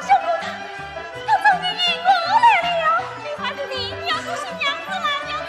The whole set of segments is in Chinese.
小姑娘，他找你引我来了。女孩子，你要小心娘子啦！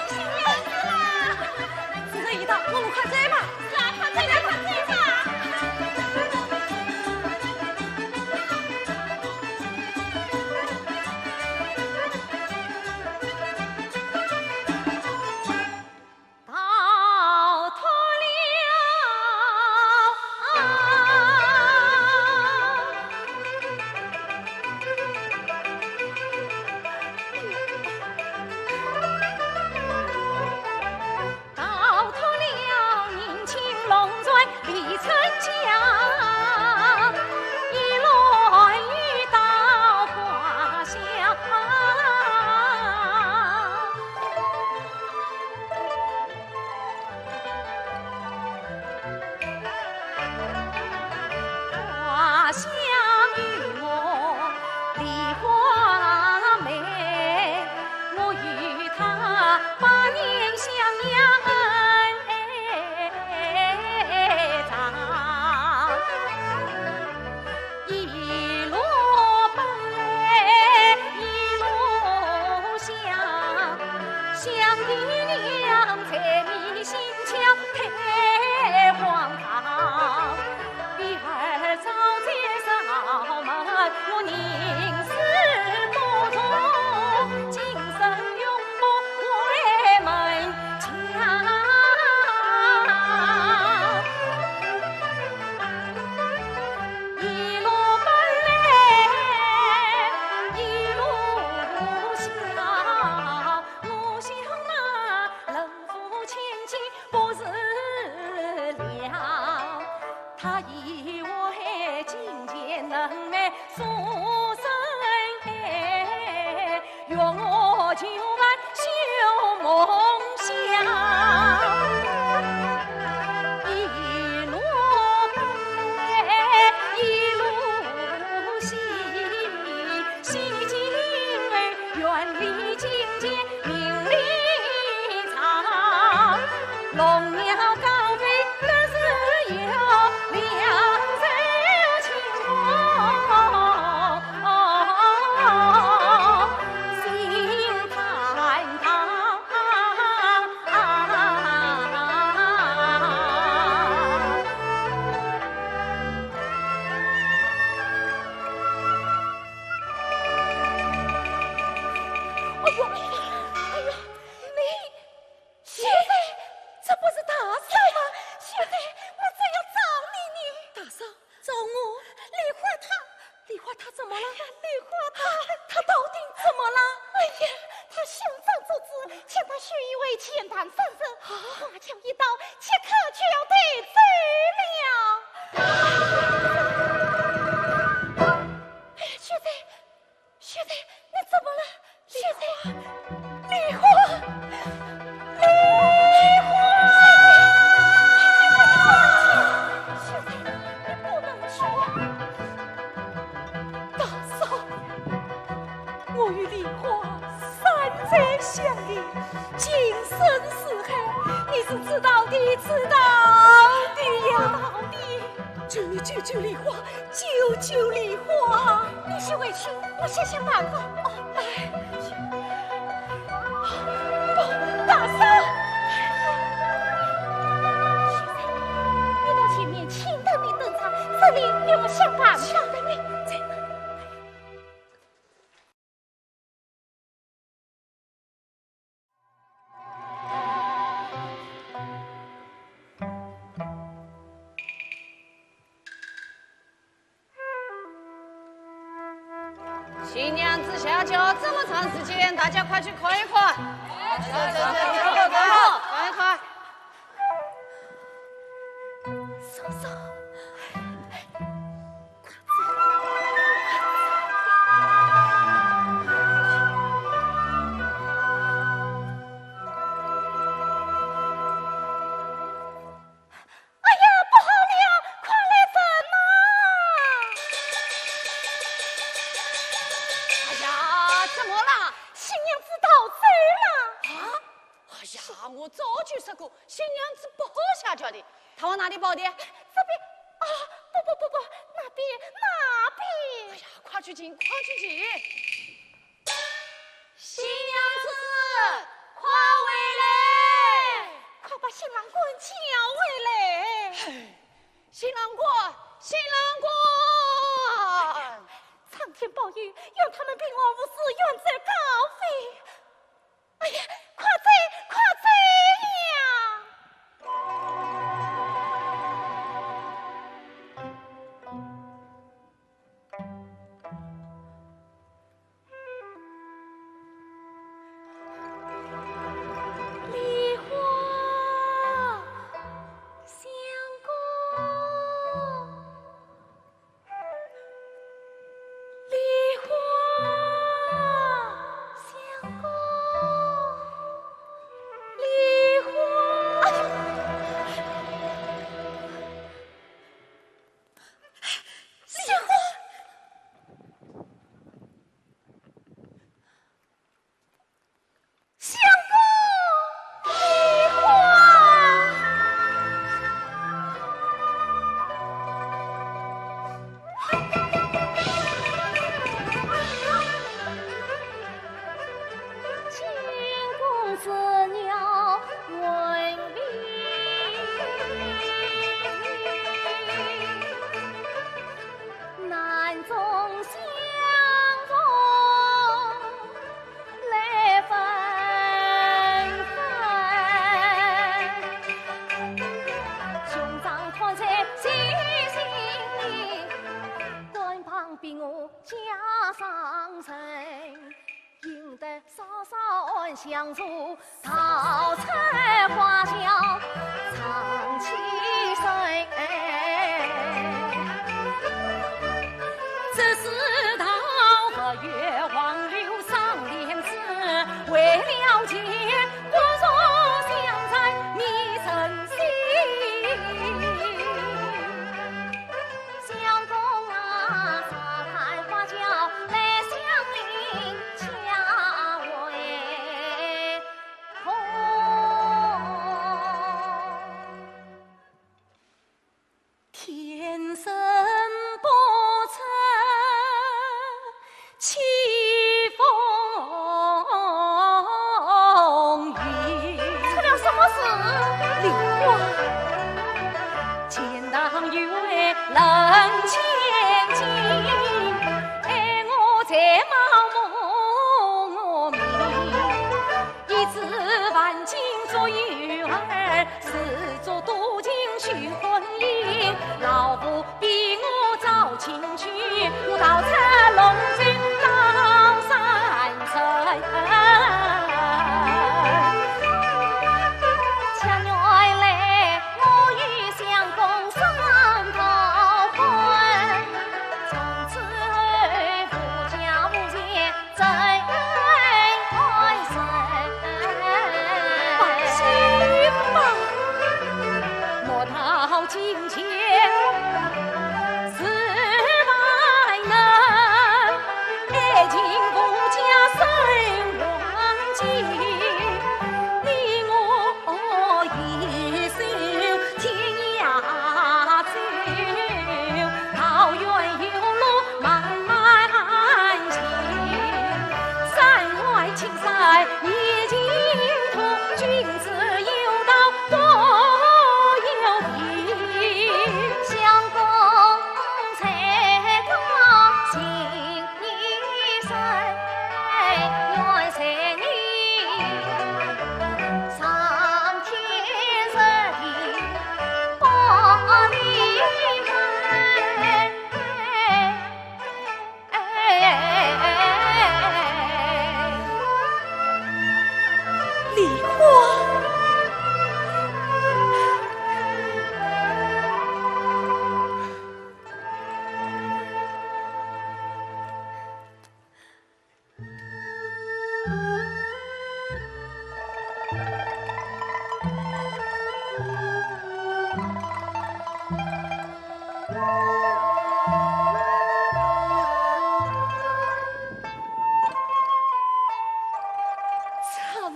想爹娘财迷心窍太荒唐，第二早在扫门，我宁死不从，今生永不回门墙。一路奔来，一路想，我想那人夫千金不是良，他以为金钱能买书生爱，约我就晚修梦想。一路来，一路西，西京儿远离金钱名利场，龙鸟高飞但是有两手清风，心坦荡。哎呦，哎呦，你现在这不是大嫂吗？现在我正要找你。大嫂找我？梨花她怎么了？梨花她到底怎么了？哎呀，她胸中之子，请她许一位前堂三生，花桥一刀，即刻就要得罪了。哎呀，雪子，你怎么了？雪子，梨花，雪子，你不能去。大嫂，我与梨花三载相依，今生是海，你是知道的呀。救梨花，救梨花！你先回去，我想想办法。大嫂，你到前面，请等你登场，这里给我想办法。新娘子下轿这么长时间，大家快去看一看。看一看。嫂嫂，哎呀，不好了，快来人呐！哎呀，怎么了？新娘子逃走了。啊！哎呀，我早就说过，新娘子不好下轿的。她往哪里跑的？这边啊，不，那边。哎呀，快去请！新娘子，快回来！快把新郎官叫回来！新郎官！苍天保佑，愿他们平安无事，远走高飞。哎呀，快走呀！子鸟闻名，南中相中来纷纷，兄长看在心里，官旁比我家上人。赢得稍稍安相助，桃菜花香常气生。这世道和月王柳上莲子，为了结骨肉相残觅真心。相公啊，沙滩花轿来相迎。天生不测起风雨，出了什么事？梨花见当有位人千金，爱我才冒蒙我命，一纸万金做玉儿，是做多情许婚姻。老夫逼我找亲去，我盗采龙井到山城。恰原来我与相公生桃婚，从此后夫家无间真爱深。放心吧，莫道金钱。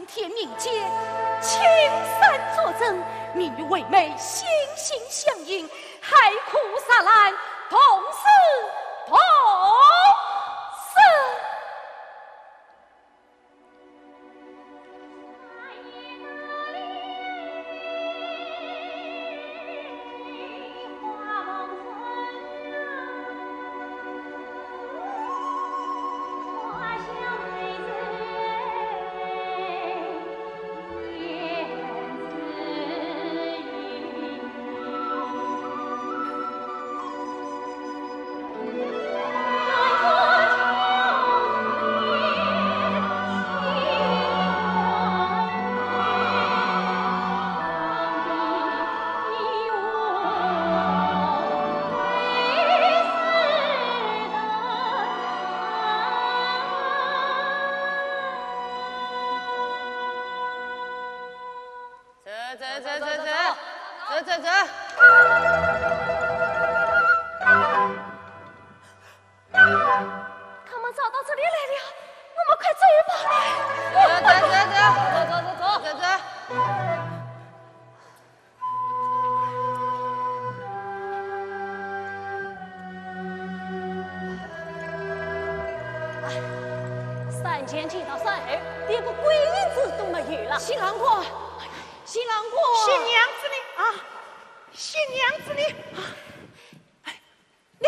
天命间，青山作证，命与为妹心心相印，海枯石烂，同死同生。走。他们找到这里来了，我们快追吧！走。3前进到3后。连个鬼子都没有了。新郎官，新郎官，新娘子呢？啊，新娘子呢？啊，哎，你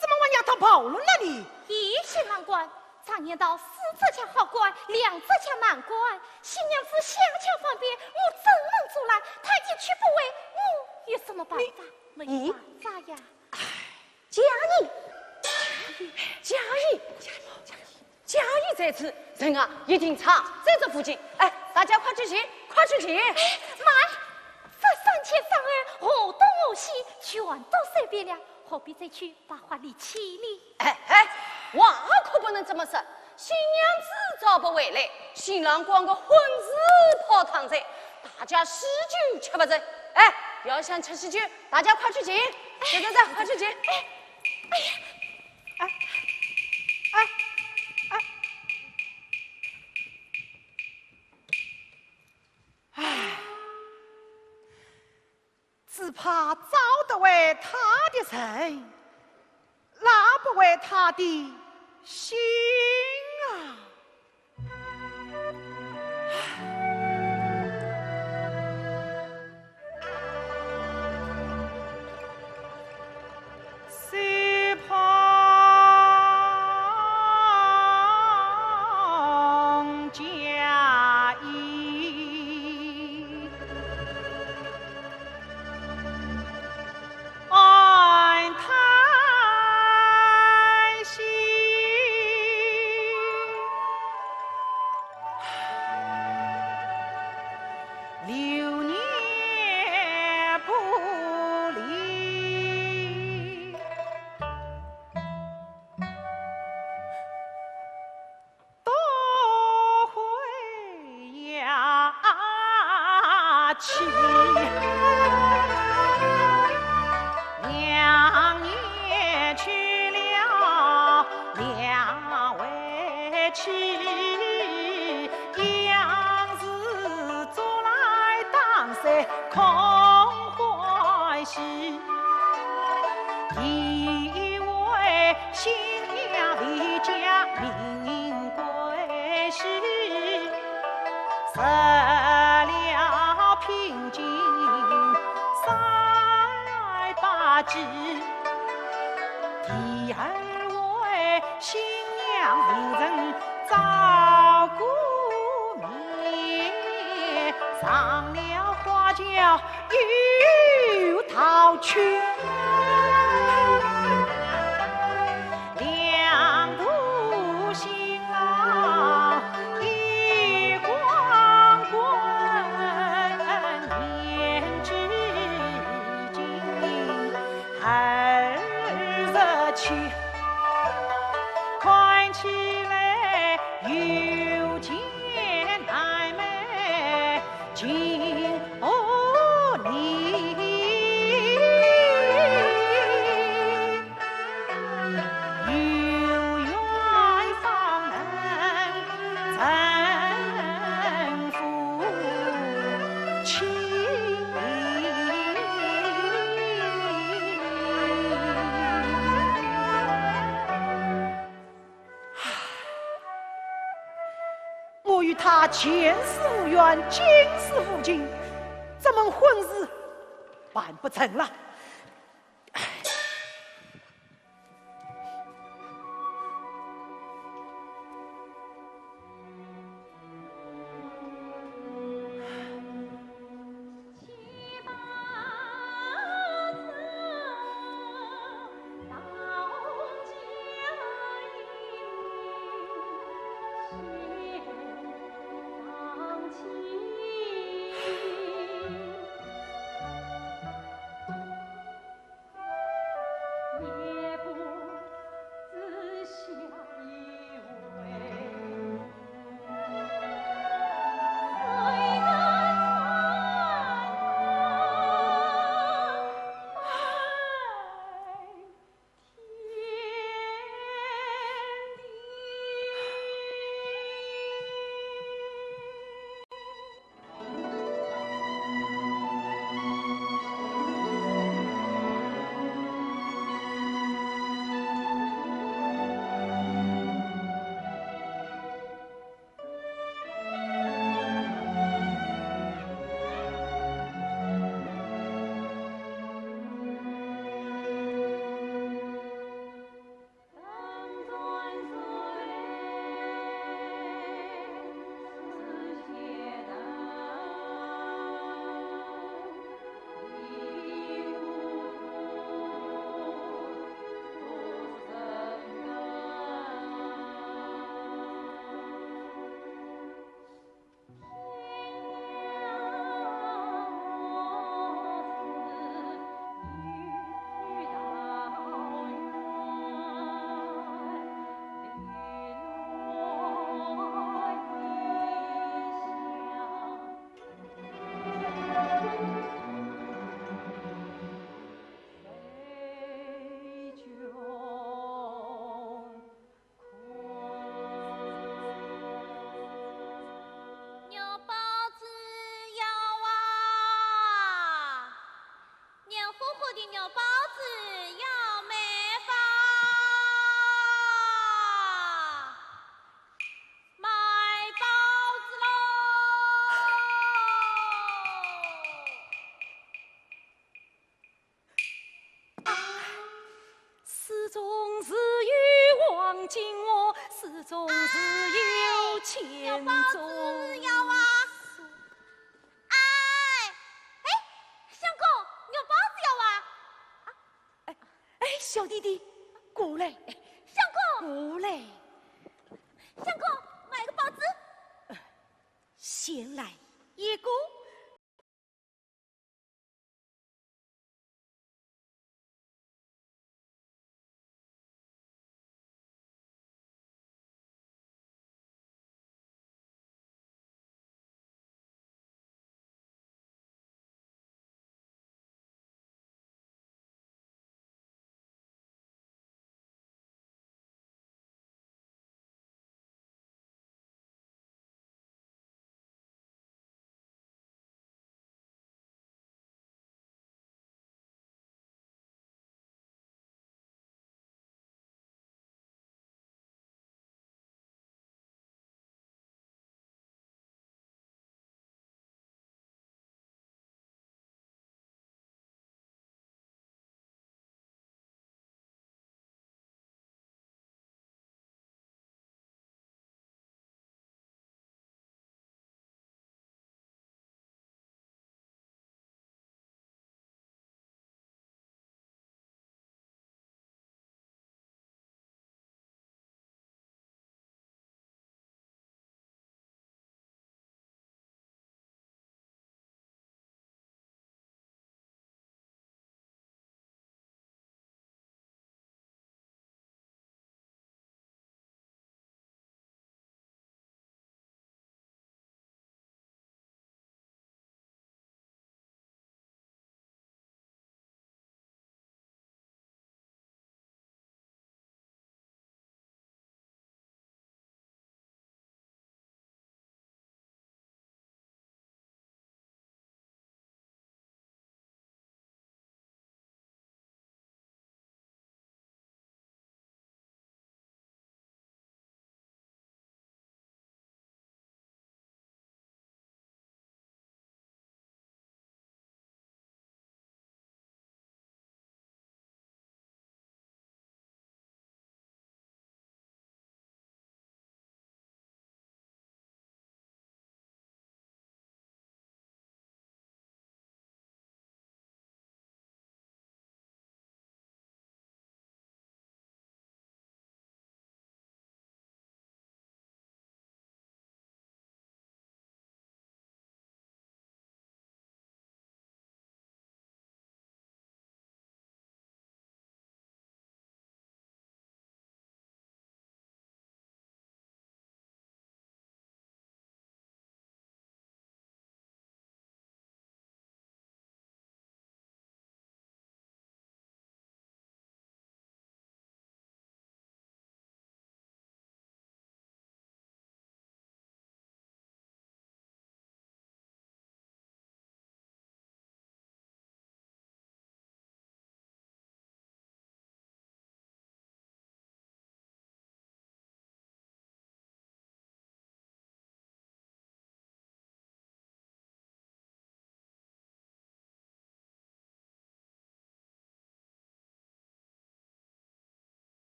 怎么往丫头跑了呢？你？咦，新郎官，常言道，4则强好官，2则强难官。新娘子下恰方便，我怎能阻拦？他一去不为，我有什么办法？没办法呀。佳怡，佳怡，佳怡在此，人啊一定藏在这附近。哎，大家快去寻，快去寻！妈，这3天3夜，我东我西，全都随便了，何必再去把话理气呢？哎，话可不能这么说。新娘子早不回来，新郎官个婚事泡汤在，大家喜酒吃不成。哎，要想吃喜酒，大家快去请，走，快去请。只怕找得为他的人，拉不为他的心啊！谁旁佳怡？爱叹息，流年不离，都会呀去。2年去了2回去，样子做来当山空欢喜。以为新娘离家命归西，失了平静3知，第2位新娘令人照顾面，上了花轿又逃去。2途新郎一光棍，言之2日去，看起来又见奶妹今你，有缘方能征服情我与他前世无缘，今世无情，这门婚事办不成了。有包子要啊！哎，相公，有包子要啊！小弟弟，过来，相公，过来，相公，买个包子。先来一个。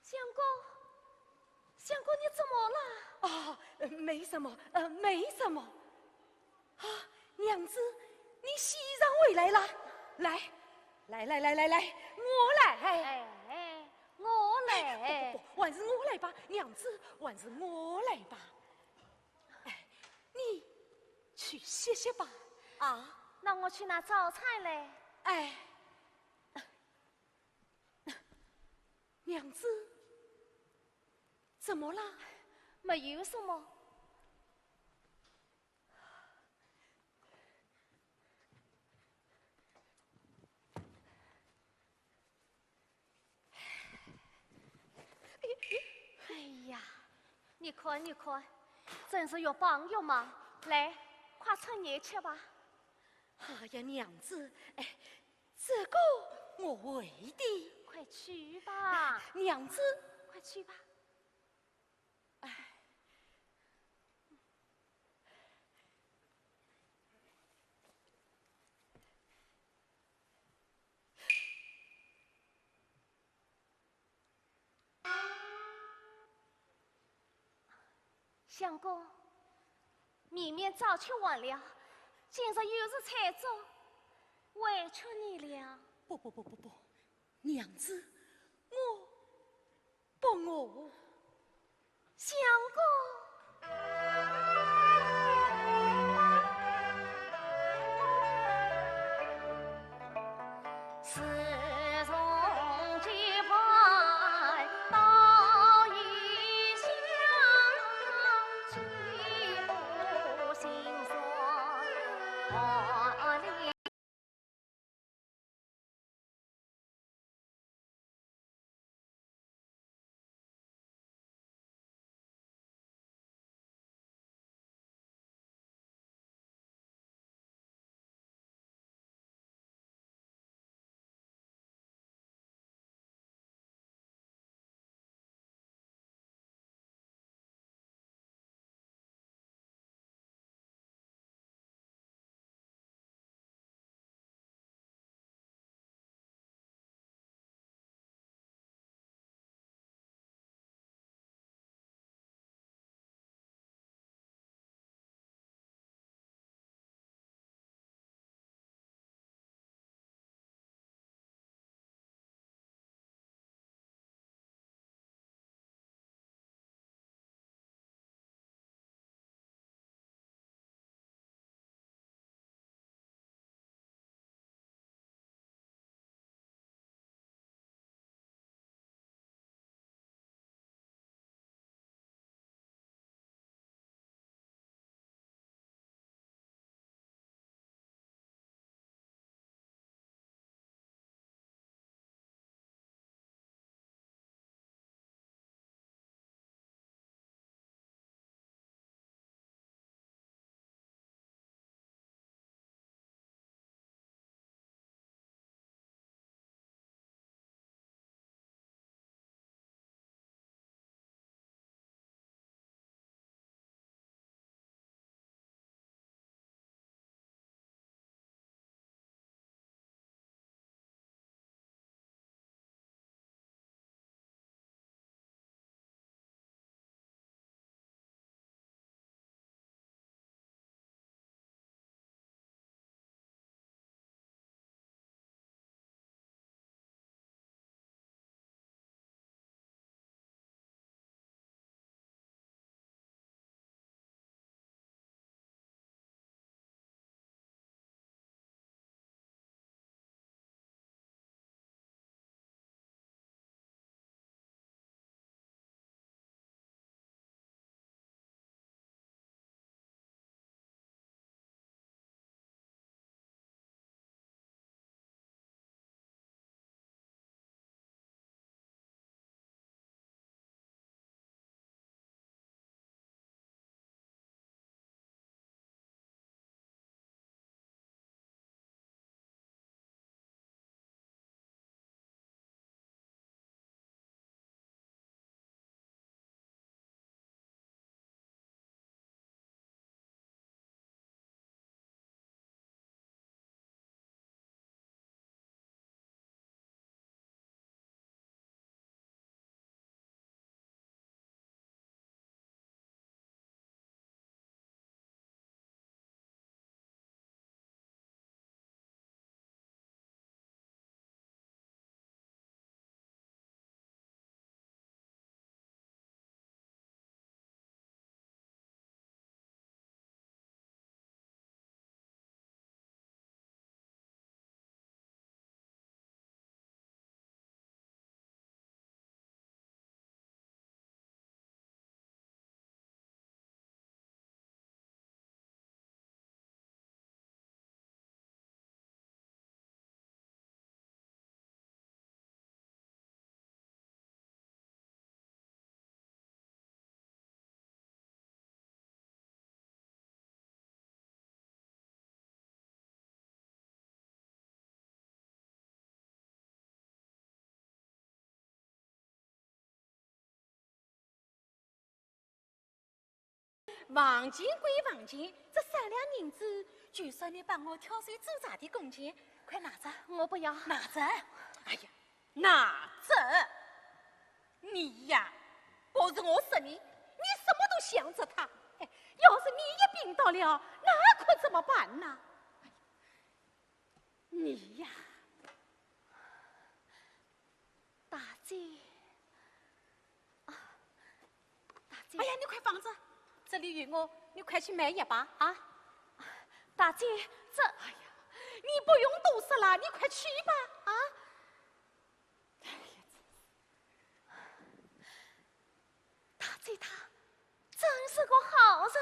相公，相公，你怎么了？没什么，没什么。啊，娘子，你西上回来了，来，我来。我来。不，还是我来吧，娘子，还是我来吧。你去歇歇吧。那我去拿早餐嘞。娘子，怎么了？没有什么。你看，你看，真是又帮又忙。来，快趁热吃吧。哎呀，娘子，哎，这个我会的。快去吧，娘子，快去吧。相公，绵绵早吃完了，今日又是菜粥，委屈你了。不，娘子，我不饿。相公。房钱归房钱，这3两银子，就算你帮我挑选做茶的工钱，快拿着，我不要。拿着。哎呀，拿着！你呀，不是我说你，你什么都想着他。哎，要是你也病到了，那可怎么办呢？你呀，大姐，大姐，哎呀，你快放着，这里有我，你快去买一把啊！大姐，这，哎呀，你不用多说了，你快去吧啊！哎呀，大姐她真是个好人。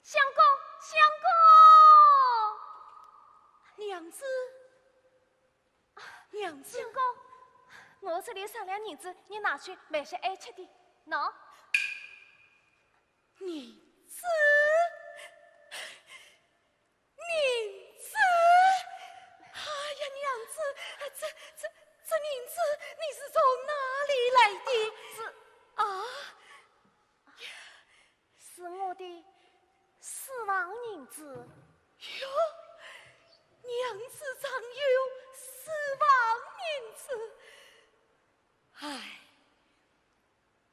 相公，相娘子，娘子，公，相公，我这里3两银子，你拿去买些爱吃的。喏，你子，哎呀，娘子，这银子你是从哪里来的？是我的私房银子。哟，娘子藏有私房银子。唉，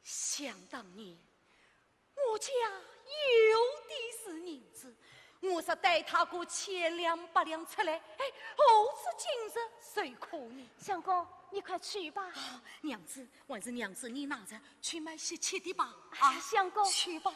想当年我家有的是银子，我是带他过千两8两出来，哎，何止今日谁可呢？相公，你快去吧。娘子，还是娘子你拿着去买些吃的吧。相公，去吧。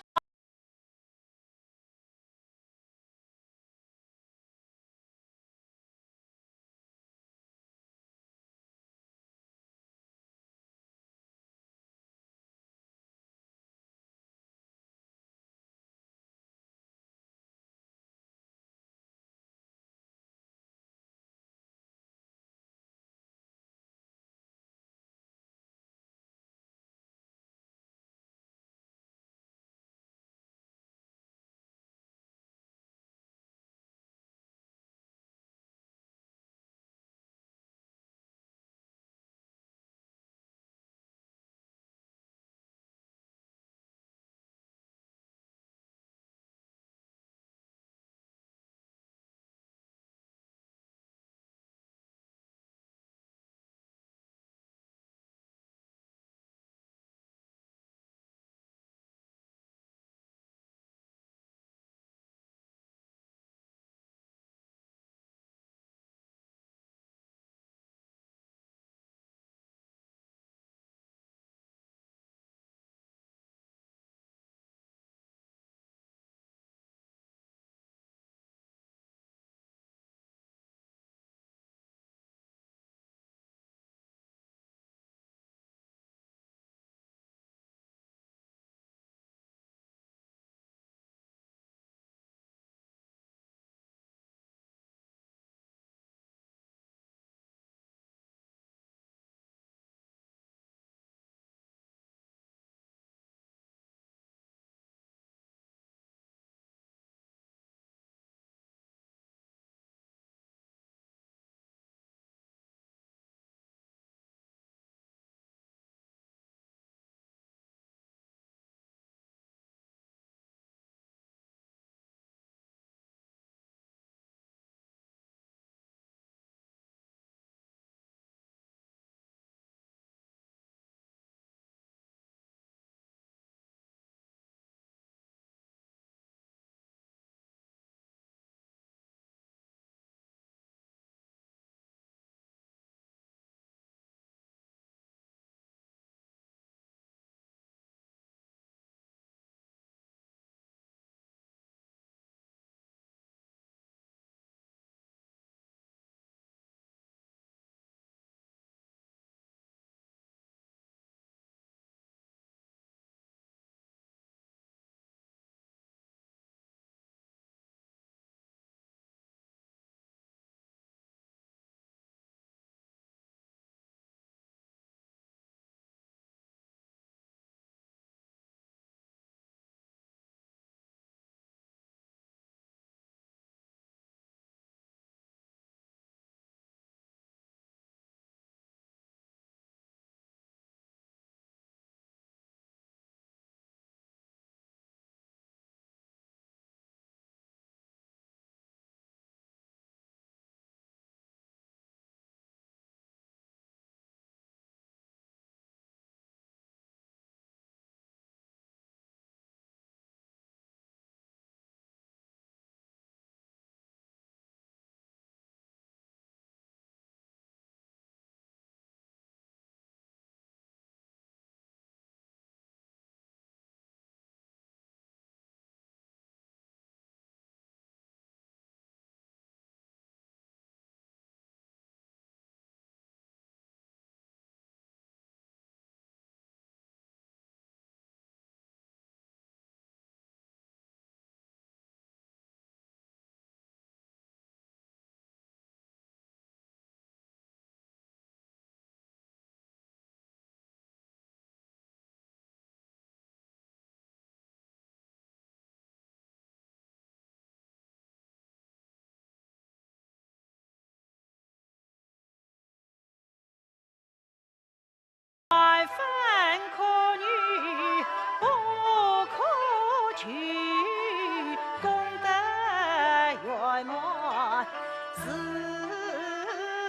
是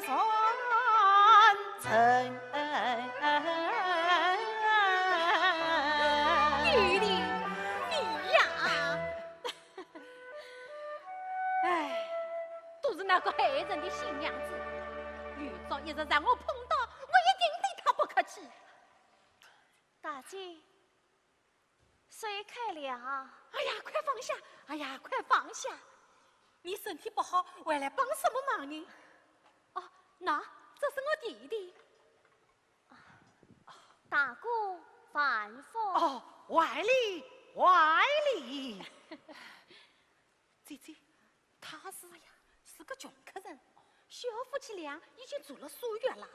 传承。玉丽，你呀，哎，都是那个害人的新娘子，遇着一日让我碰到，我一定对她不客气。大姐，水开了。哎呀，快放下！哎呀，快放下！你身体不好，我来帮什么忙呢？哦，那这是我弟弟。大哥范福。哦，外里外里。姐姐，他是是个穷客人，小夫妻俩已经住了数月了，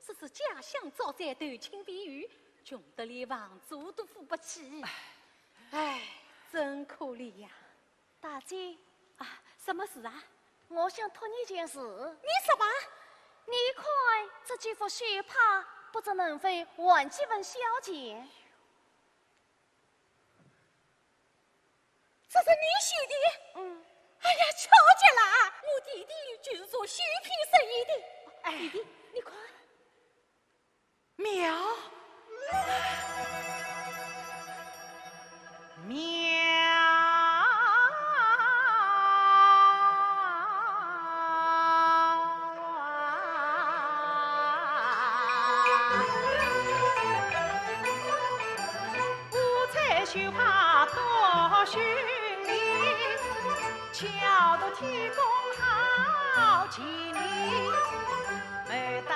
只是家乡早在投亲未遇，穷得连房租都付不起。哎，真可怜呀！大姐，啊，什么事啊？我想托你一件事。你什么？你看这几副血帕，不知能否换几文小钱？这是你绣的？嗯。哎呀，巧极了！我弟弟就是做绣品生意的。哎弟弟，你看，妙妙。五彩绣帕多绚丽，巧夺天工好技艺，每代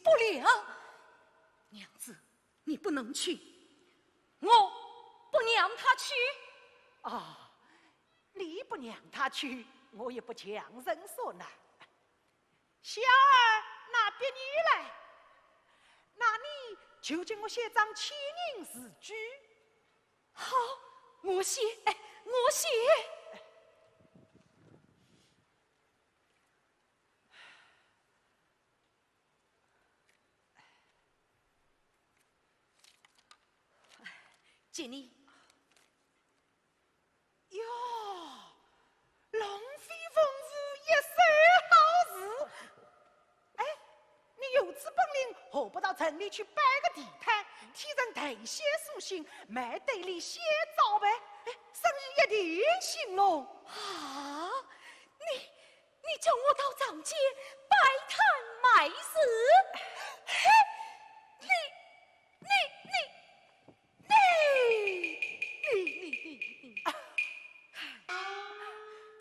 不了。娘子，你不能去，我不让他去。啊，你不让他去，我也不强人所难。小儿那边你来，那你就叫我写张签名字据。好，我写，我写。姐你。哟，龙飞凤舞一手好事。哎，你有此本领，何不到城里去摆个地摊，替人誊写书信，卖堆里写早呗？哎，生意一定兴隆。啊！你叫我到长街摆摊卖诗？嘿，你，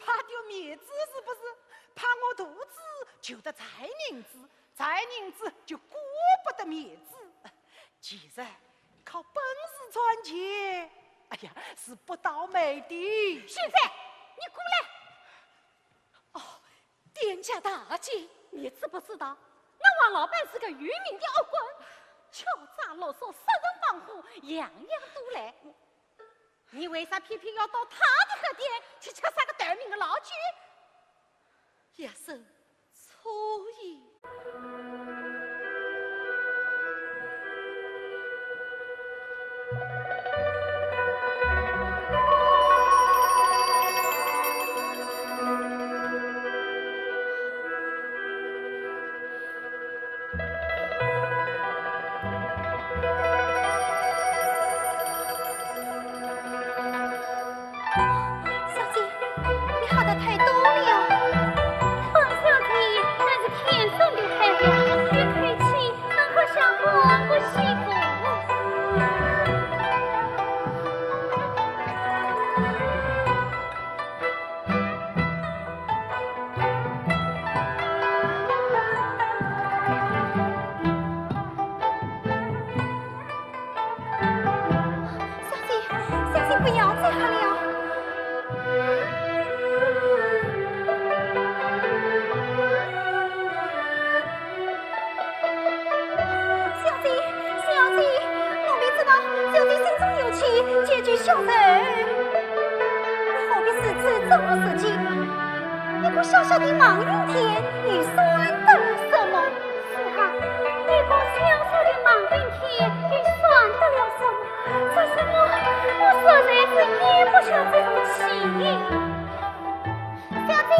怕丢面子是不是？怕我肚子就得财人子，财人子就顾不得面子。其实靠本事赚钱，哎呀，是不倒霉的。现在你过来。哦，店家大姐，你知不知道，那王老板是个愚民的恶棍，敲诈勒索、杀人放火，样样都来。你为啥偏偏要到他的客店去吃啥个得名的老酒？也是错意。小小的望云天，你算得什么？是啊，一个小小的望云天，你算得了什么？可是我实在是咽不下这口气。小姐，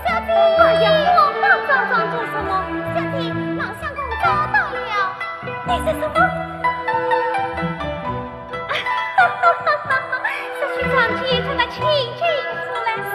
小姐，哎呀，慌慌张张做什么？小姐，老相公找到了。你是什么？是去长街看那清君出来时。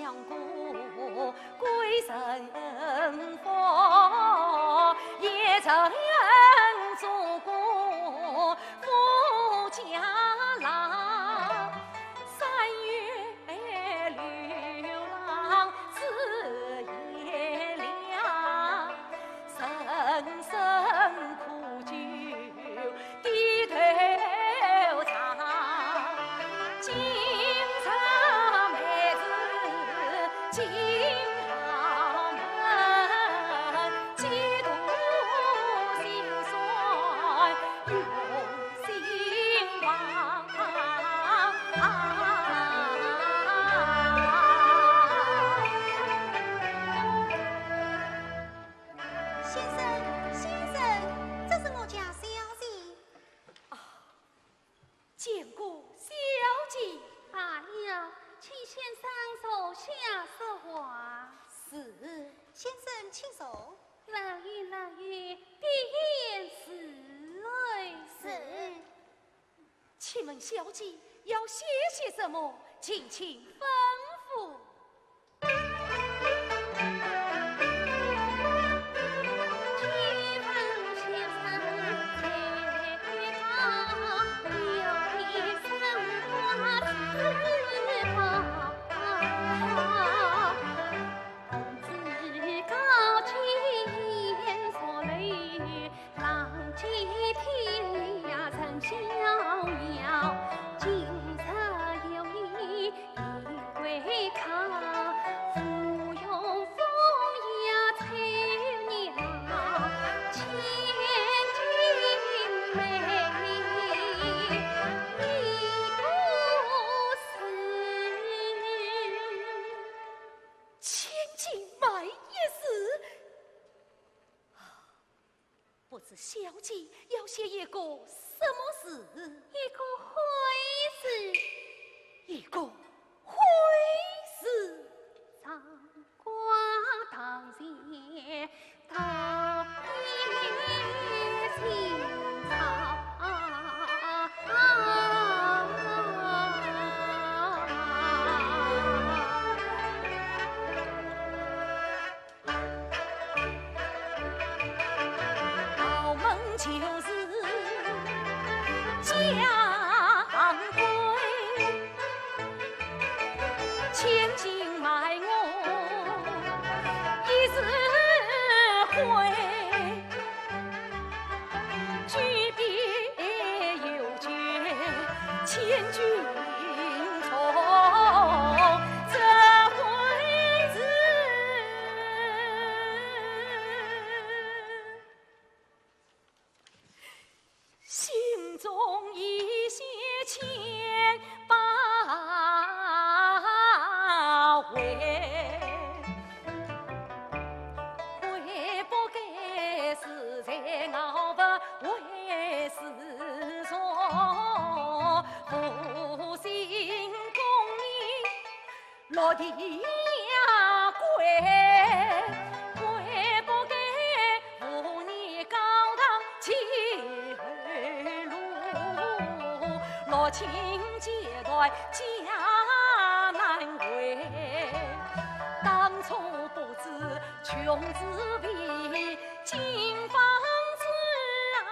相顾归人佛，也曾祖国富家郎。3月流浪4夜凉，声声苦酒低头尝。今朝妹子进豪门，几度心酸用心忘。先生，这是我家小姐。见过小姐。哎呀，请先生坐下说话。是。先生，请坐。来语，第一是来是。请问小姐要写些什么？请吩咐。逍遥，今日有意归靠，芙蓉风雅翠娘，千金美，你不是千金买也是。不知小姐要写一个什么字？一个会字，一个会字。张挂当前，大叶青草。澳门就是将归，千金买我一时回，举别有绝千钧重，这回子心中一些牵把回，回不给是在熬不为是错，负心功名落地呀归。回不给妇女高堂起路，落情阶段家难回。当初不知穷滋味，今方知啊，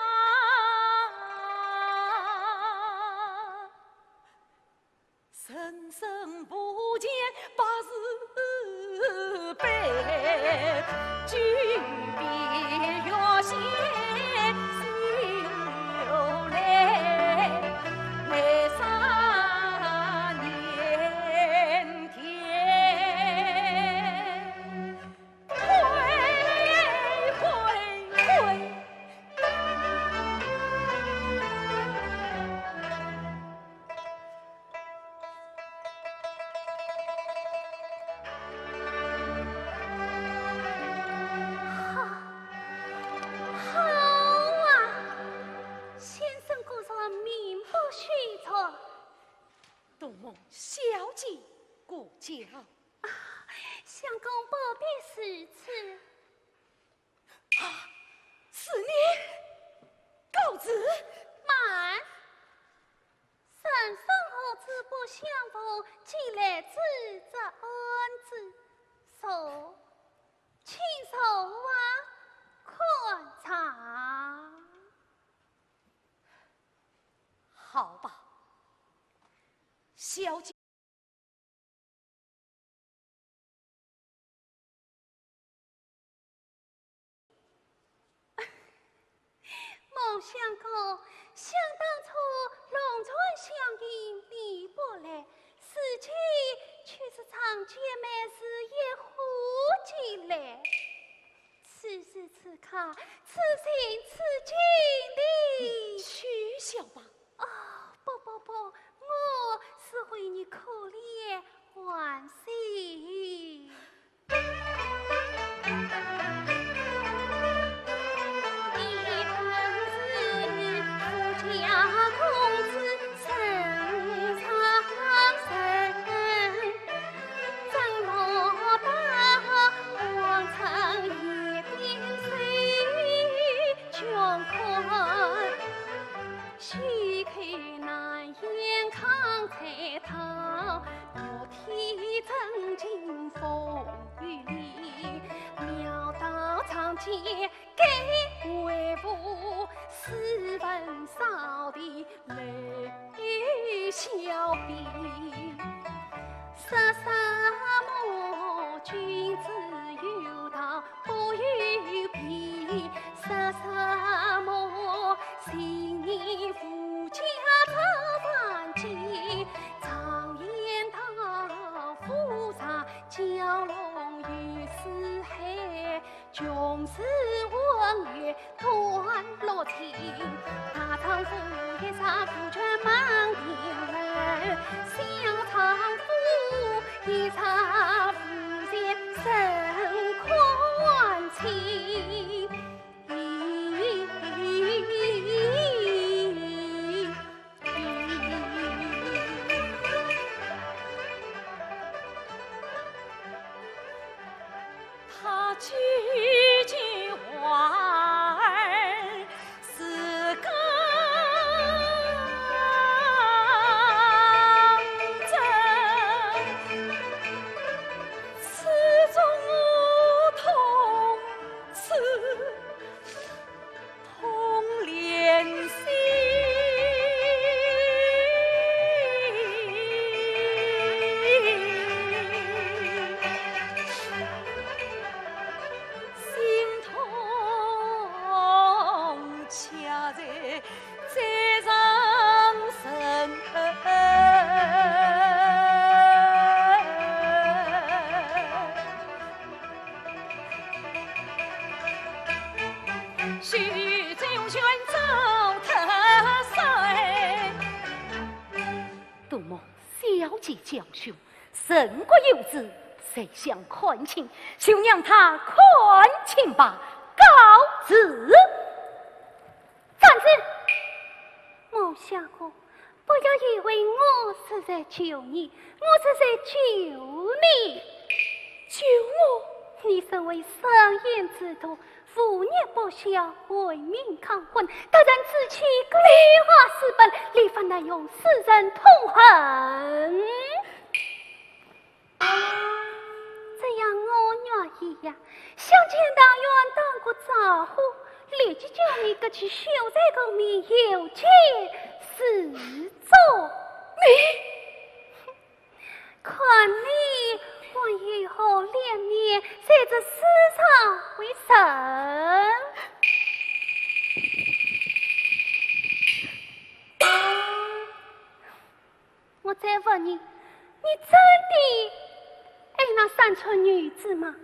生生不见八字悲，举笔越写心流泪，为啥年天回。好啊，先生果然名不虚传。杜梦小姐过奖。相公不必辞此。是你告辞。慢，人生何止不相逢，既来自这恩子，手亲手啊，宽敞。好吧，小姐。没想过，想当初龙船相迎你不来，事情却是长姐妹事也呼进来。此时此刻，此情此景的取消吧。不，我是为你可怜欢喜。须看那眼看才逃，玉体曾经风雨里，秒到长街该为父，斯文扫地泪笑鼻。杀莫君子有道不与皮，杀莫心意夫家常饭鸡，常言道夫杀蛟龙与四海，穷是文月断落情，大丈夫一杀夫权满庭人，小丈夫一杀夫贤甚宽情。他句句话儿是刚正，此中同此同连心。心痛恰在上身，须周旋走特水。杜梦小姐将兄，胜过有志，谁想宽情，就让他宽情吧。告辞。站子，莫想过，不要以为我是在救你，我是在救你。救我？你身为商言之徒，父孽不孝，为民抗婚，当然自取梨花私奔，立法难用世人痛恨。这样我愿意呀，向前大院打个招呼，立即叫你个去秀才个面有钱事做。看你我以后连年在这世上为神。我再问你，你真的爱那三寸女子吗？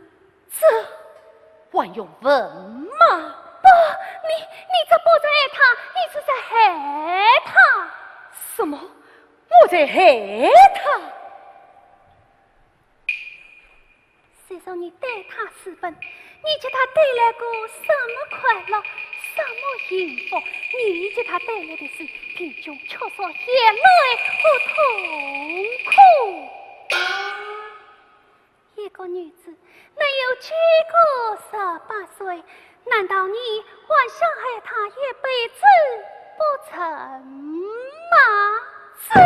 这还用问吗？不，你这不是爱她，你是在害她。什么？我在害他？谁说你带她私奔？你给她带来过什么快乐，什么幸福？你给她带来的是贫穷、缺少、眼泪和痛苦。一个女子能有几个18岁？难道你还想害她一辈子不成吗？这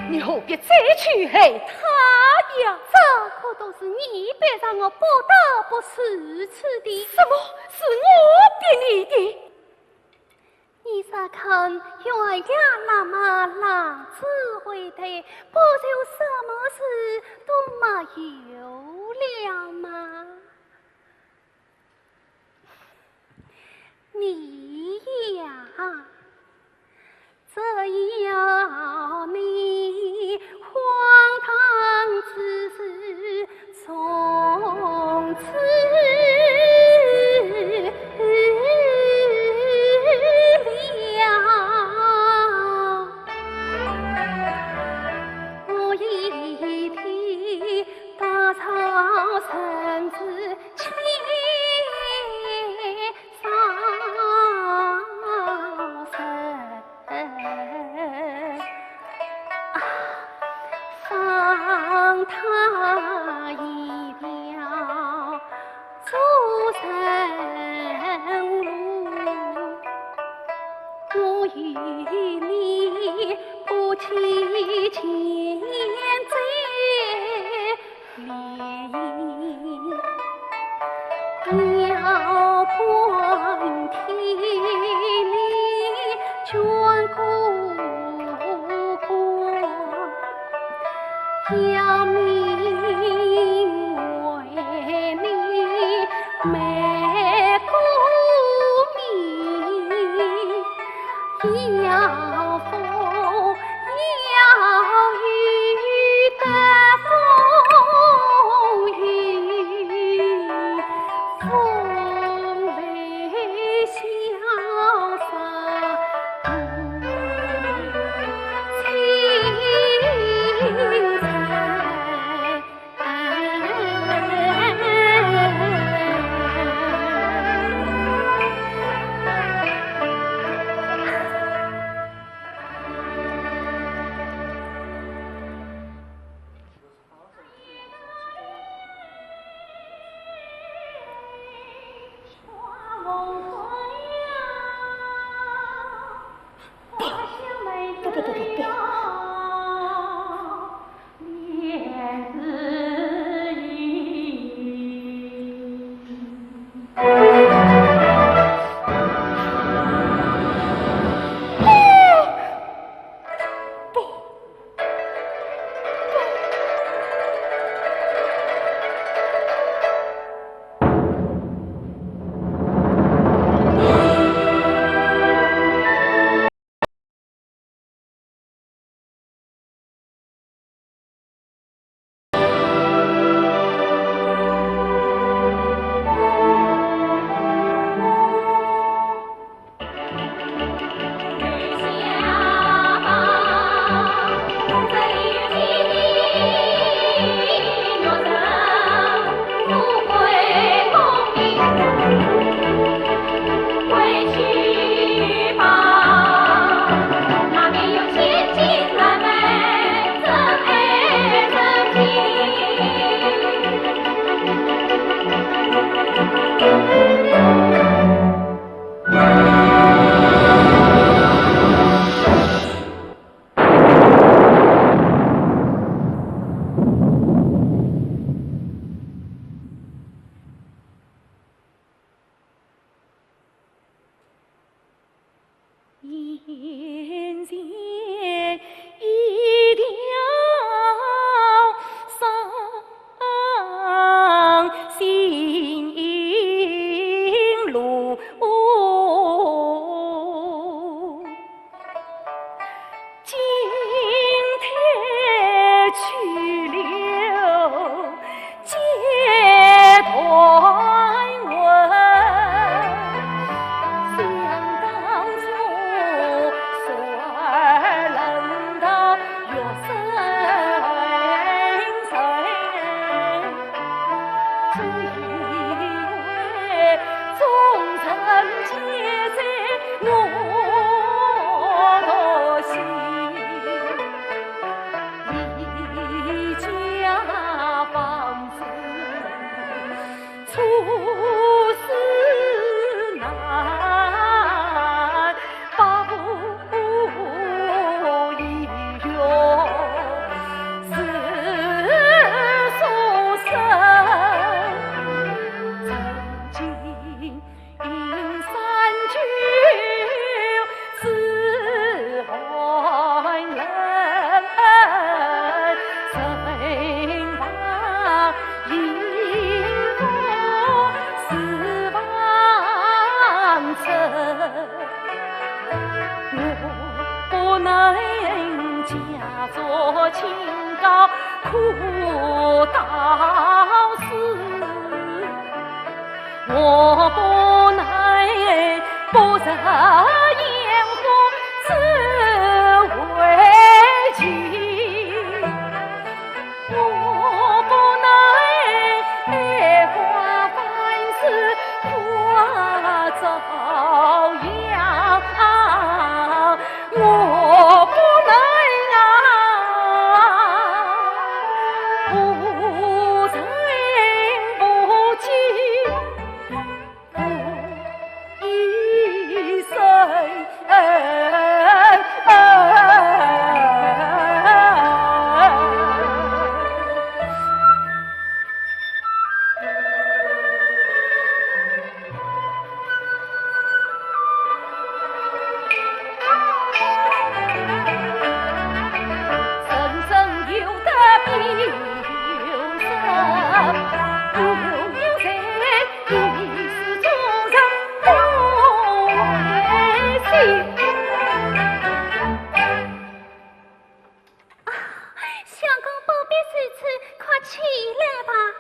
你何必再去害他呀？这可都是你逼让我不得不如此的。什么是我逼你的？你啥看月牙那么老智慧的，不就什么事都没有了吗？你呀，这要你荒唐之事从此了。我一听大草绳子牵放他一条出城路，我与你不期前在离，要观天理眷顾要命为你美过命，要风要雨得风雨。苦到死，我不能不择烟火自为己，我不能花万事花遭殃，我不能不争不忌，不一生。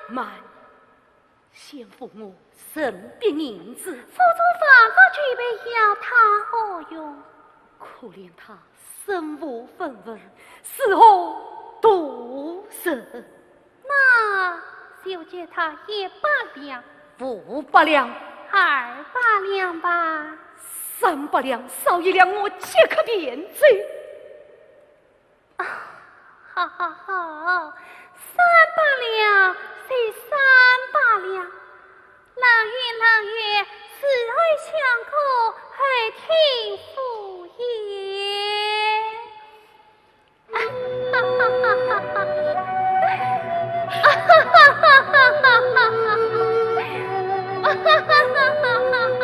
慢，先付我身边银子，府中方法具备要他何用？可怜他身无分文，死后独身。那就借他100两500两，200两吧。 300两，少1两我即刻便罪。好好好，300两是300两，冷月死爱相可，还听敷衍。哈哈哈哈哈哈！哈哈哈哈哈哈！哈哈哈哈哈哈！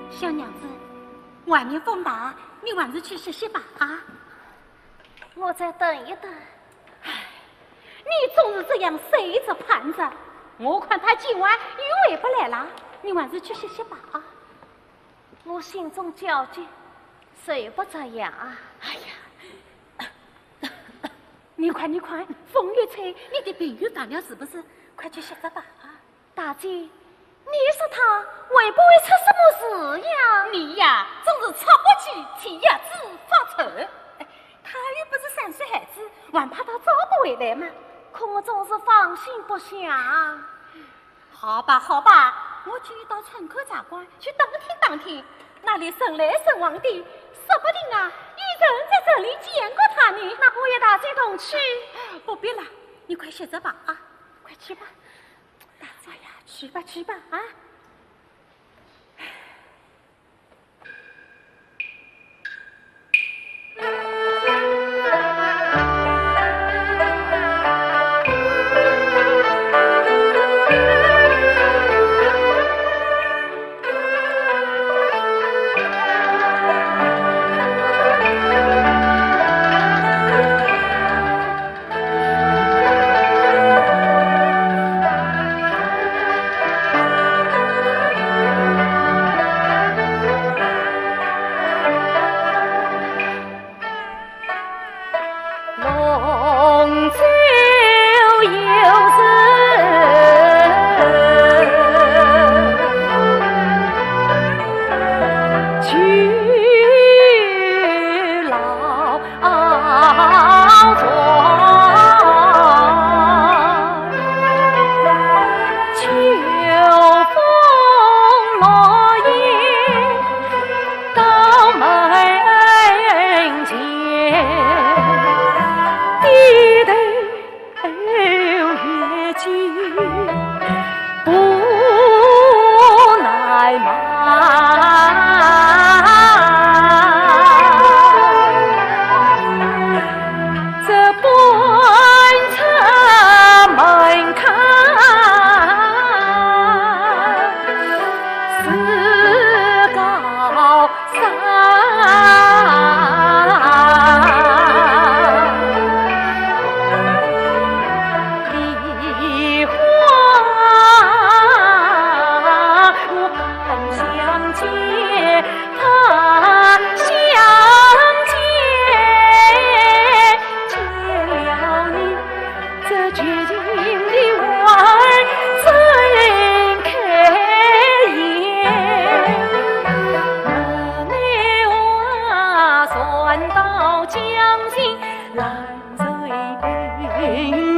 小娘子，外面风大，你晚上去歇歇吧啊！我再等一等。你总是这样随着盼着，我看他今晚又回不来了，你晚上去歇歇吧啊！我心中焦急，睡不着呀。哎呀，你快，风越吹，你的病又大了是不是？快去歇着吧啊！大姐，你说他会不会出什么事呀？你呀，总是吵不起替伢子发愁。他又不是3岁孩子，还怕他找不回来吗？可我总是放心不下。好吧，我去到村口茶馆去当听，那里生来生往的，说不定啊，有人在这里见过他呢。那我也大姐同去。不必了，你快歇着吧啊，快去吧。大姐呀，去吧啊！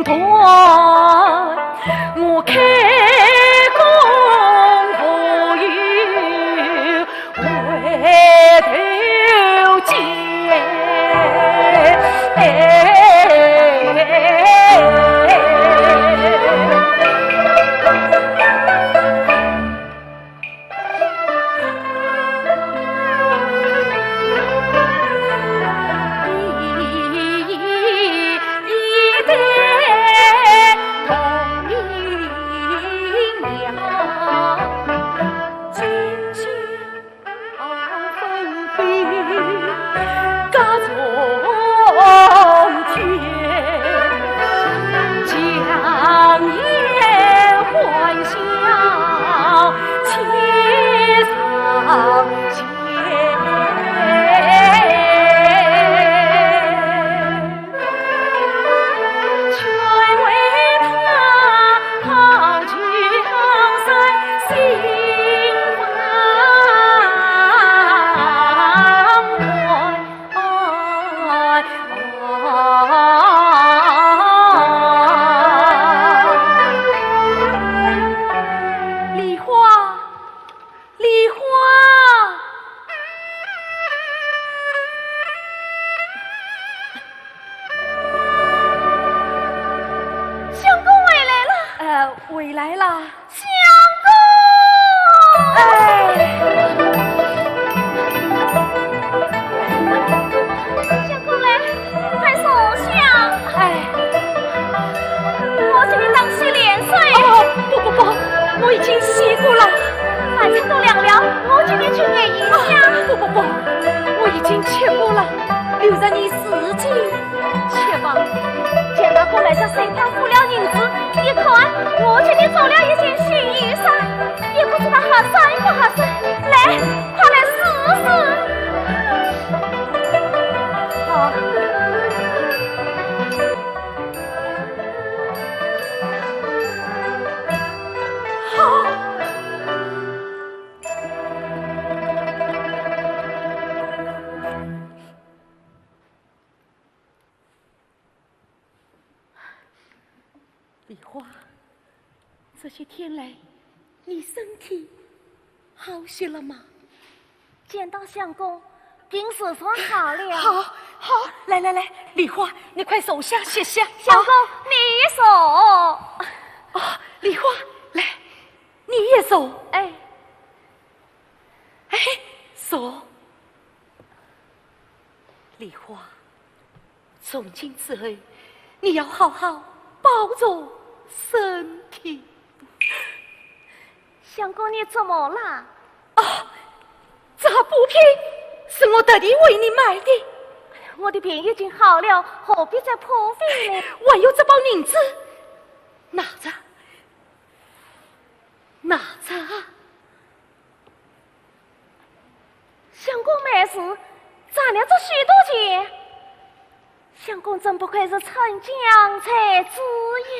断，我开弓不与回头箭。回来啦，相公！哎，相公嘞，快坐下。哎，我请你当洗脸水。哦，不，我已经洗过了。饭菜都凉了，我请你去热一下。不，我已经吃过了，留着你自己吃吧。见到过来这水漂付了银子，一看我请你做了一件新衣裳，也不知道合身不合身。来，快来试试。好。梨花，这些天来，你身体好些了吗？见到相公，病势算好了。好，来，梨花，你快手下歇下。相公，你手。哦，梨花，来，你也手。哎，手。梨花，从今之后，你要好好保重身体。相公，你怎么了？这布匹是我特地为你买的，我的病已经好了，何必再破费呢？还有这包银子，拿着。相公没事，攒了这许多钱。相公真不愧是陈江才子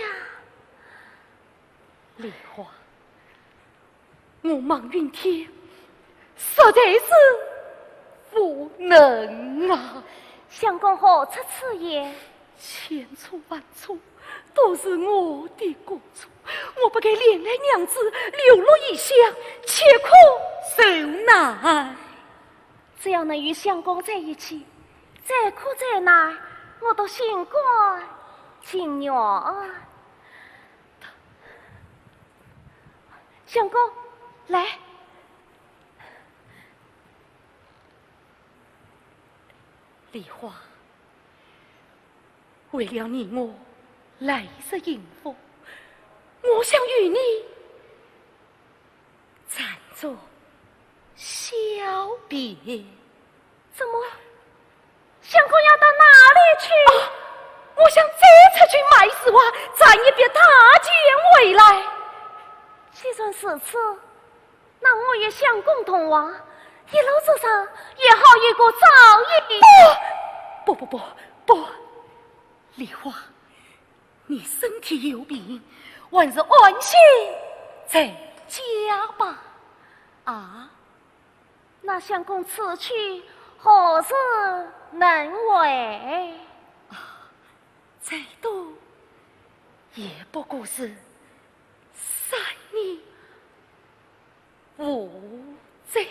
呀！梨花，我忙云天，实在是无能啊！相公何出此言？千错万错都是我的过错，我不该连累娘子流落异乡，切苦受难。只要能与相公在一起，再苦再难，我都心甘情愿。相公，来，梨花，为了你我来日幸福，我想与你暂作小别。怎么？相公要到哪里去？我想再出去买丝袜，暂一别踏剑回来。既然是此，那我与相公同往，一路之上也好一个早一。不，梨花，你身体有病，还是安心在家吧。那相公此去何事能为？再多也不过是3年无罪。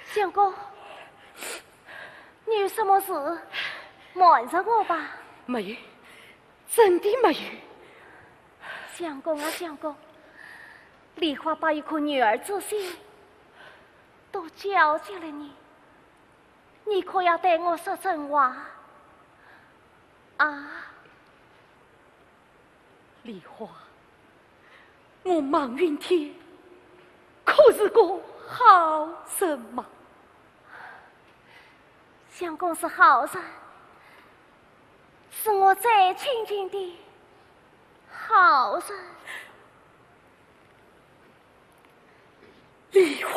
相公，你有什么事瞒着我吧？没有，真的没有。相公啊，相公，梨花把一颗女儿之心都交给了你，你可要对我说真话啊！梨花，我孟云天可是个好人嘛。相公是好人，是我最亲近的好人。梨花，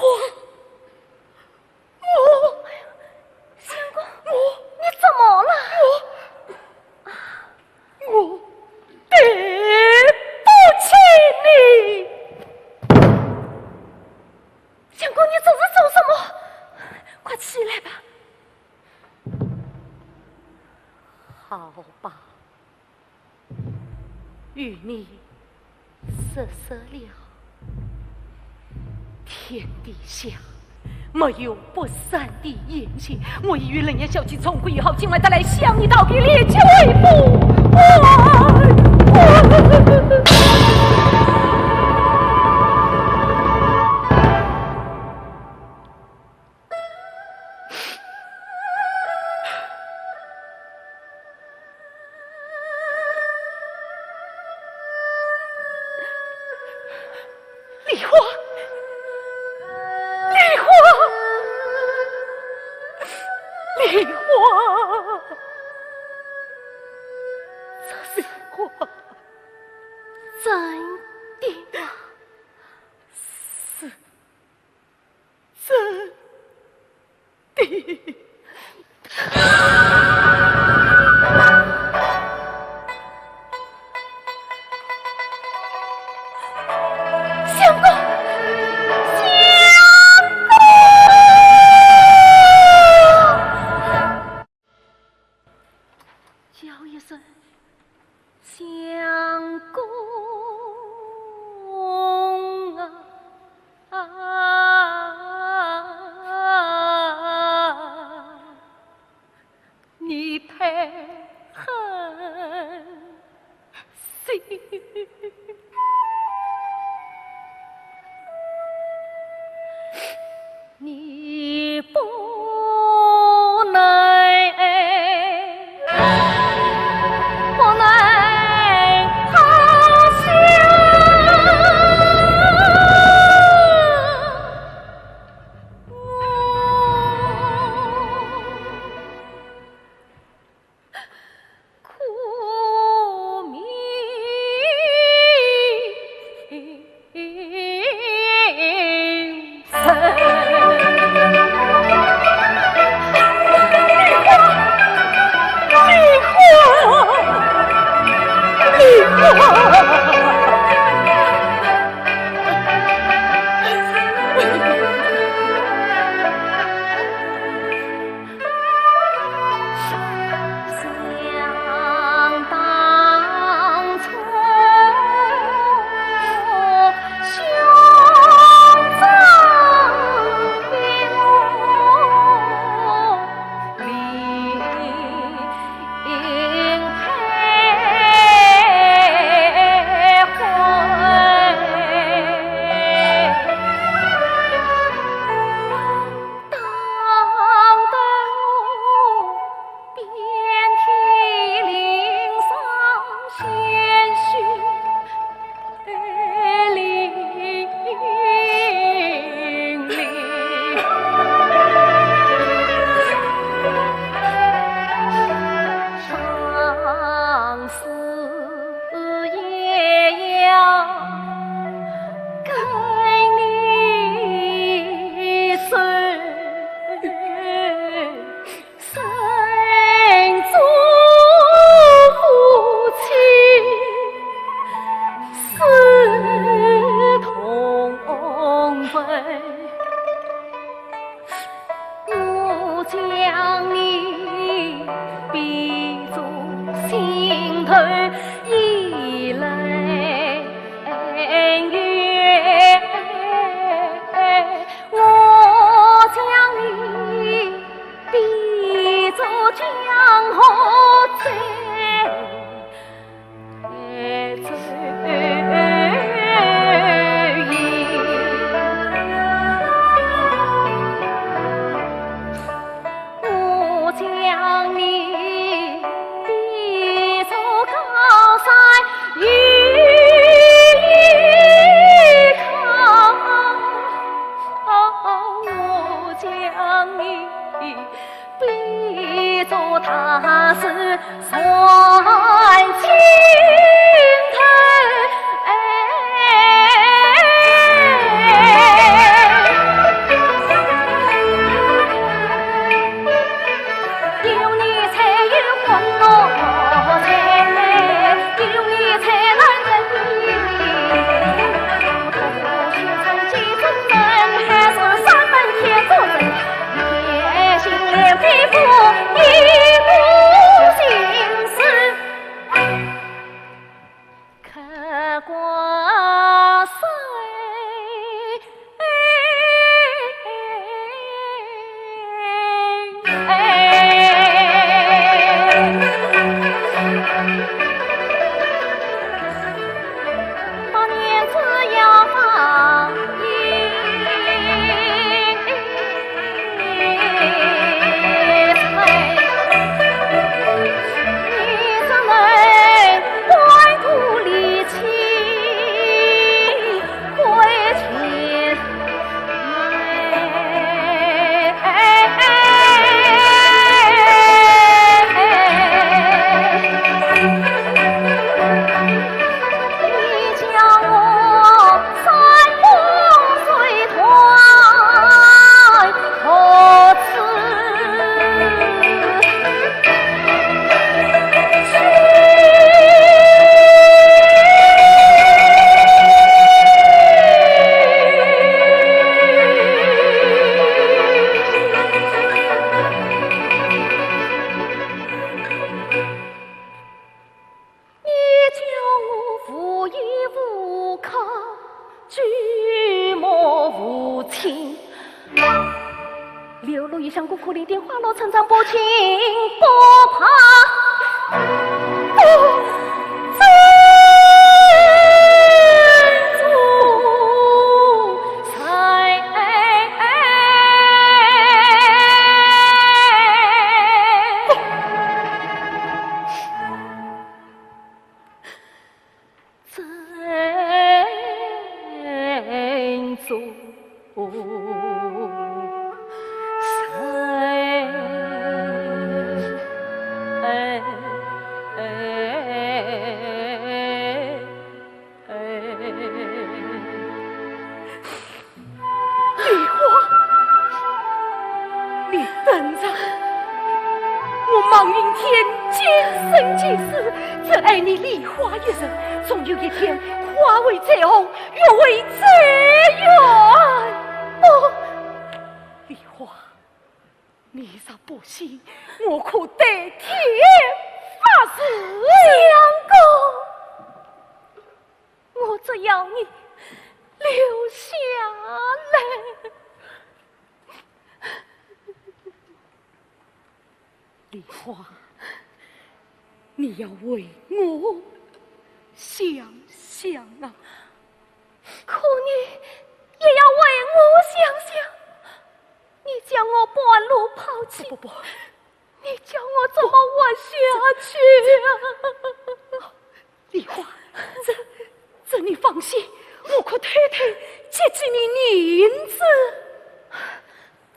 相公，你怎么了？我对不起你。相公，你这是做什么？快起来吧。好吧，与你说了，天底下没有不散的宴席。我已与人家小妻重归于好，今晚再来向你道个列亲为父。梨花，梨花，梨花，这是我真的吗？是真的。相公，叫一声相公啊，你太狠心。你不能好苦命同悲。我将你比作心头一泪月，我将你比作江河我将你比作高山玉康，我将你比作他是算情头。有你才有欢乐才，有你才能人学成几种人，还是三门天作人，也心连肺腑，一股心思，刻挂谁？把年子要放一岁，你怎能关顾离弃归前你叫我三风水团何此你叫我无依无靠，举目无亲，流落异乡孤苦伶仃，花落成长不清，不怕不知足才。真做梨花，你等着，我望云天，今生今世只爱你梨花一人，总有一天化为彩虹，月为财源。哦，梨花，你若不信，我可代天发誓。相公，我只要你留下来。梨花，你要为我想想啊！可你也要为我想想。你将我半路抛弃，不，你叫我怎么活下去啊？梨花，这你放心，我可太太接济你银子。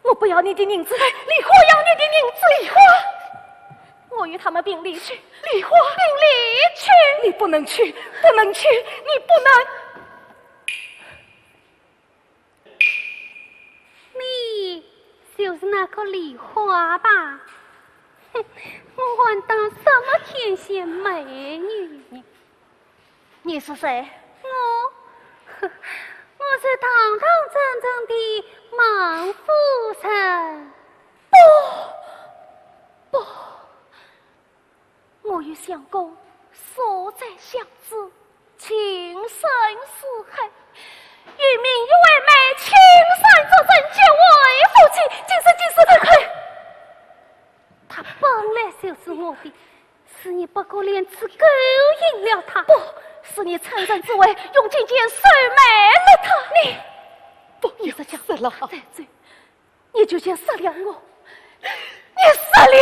我不要你的银子，梨花要你的银子。梨花，我与他们并离去。梨花，并离去，你不能去，不能去，你不能。你就是那棵梨花吧？哼，我还当什么天仙美女呢？你是谁？我是堂堂正正的孟夫人。不，我与相公所在相知，情深似海，与民一为媒，青山作证，结为夫妻，今世的亏。他本来就是我的，是你不可廉耻勾引了他，不是你趁人之危，用金钱收买了他。你不，你是讲了，再追，你就先杀了我，你杀了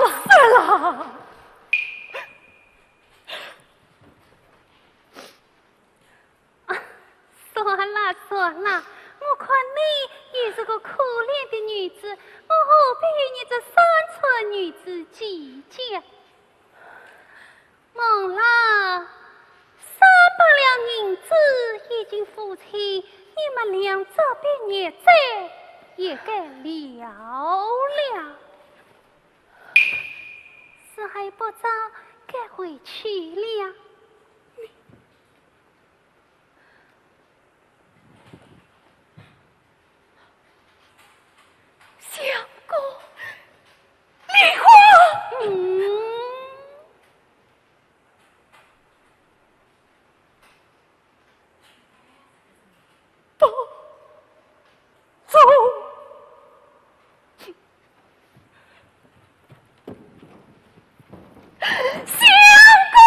我，杀了。算了，我看你也是个可怜的女子，我何必与你这三寸女子计较？孟老，300两银子已经付清，你们俩这边孽债也该了了，是还不早该回去了。相公，梨花，不走。相公。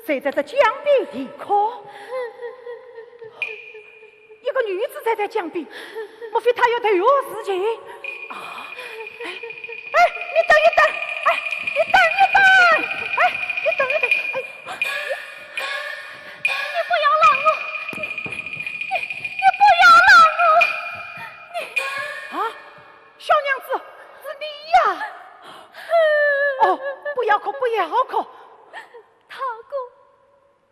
谁在这江边地哭？一个女子站在江边，莫非她要对我事情？啊！哎，你等一等，哎，你等一等，哎，你等一等，哎，你不要拦我，你不要拦我！啊，小娘子，是你呀！哦，不要哭，不要哭。大哥，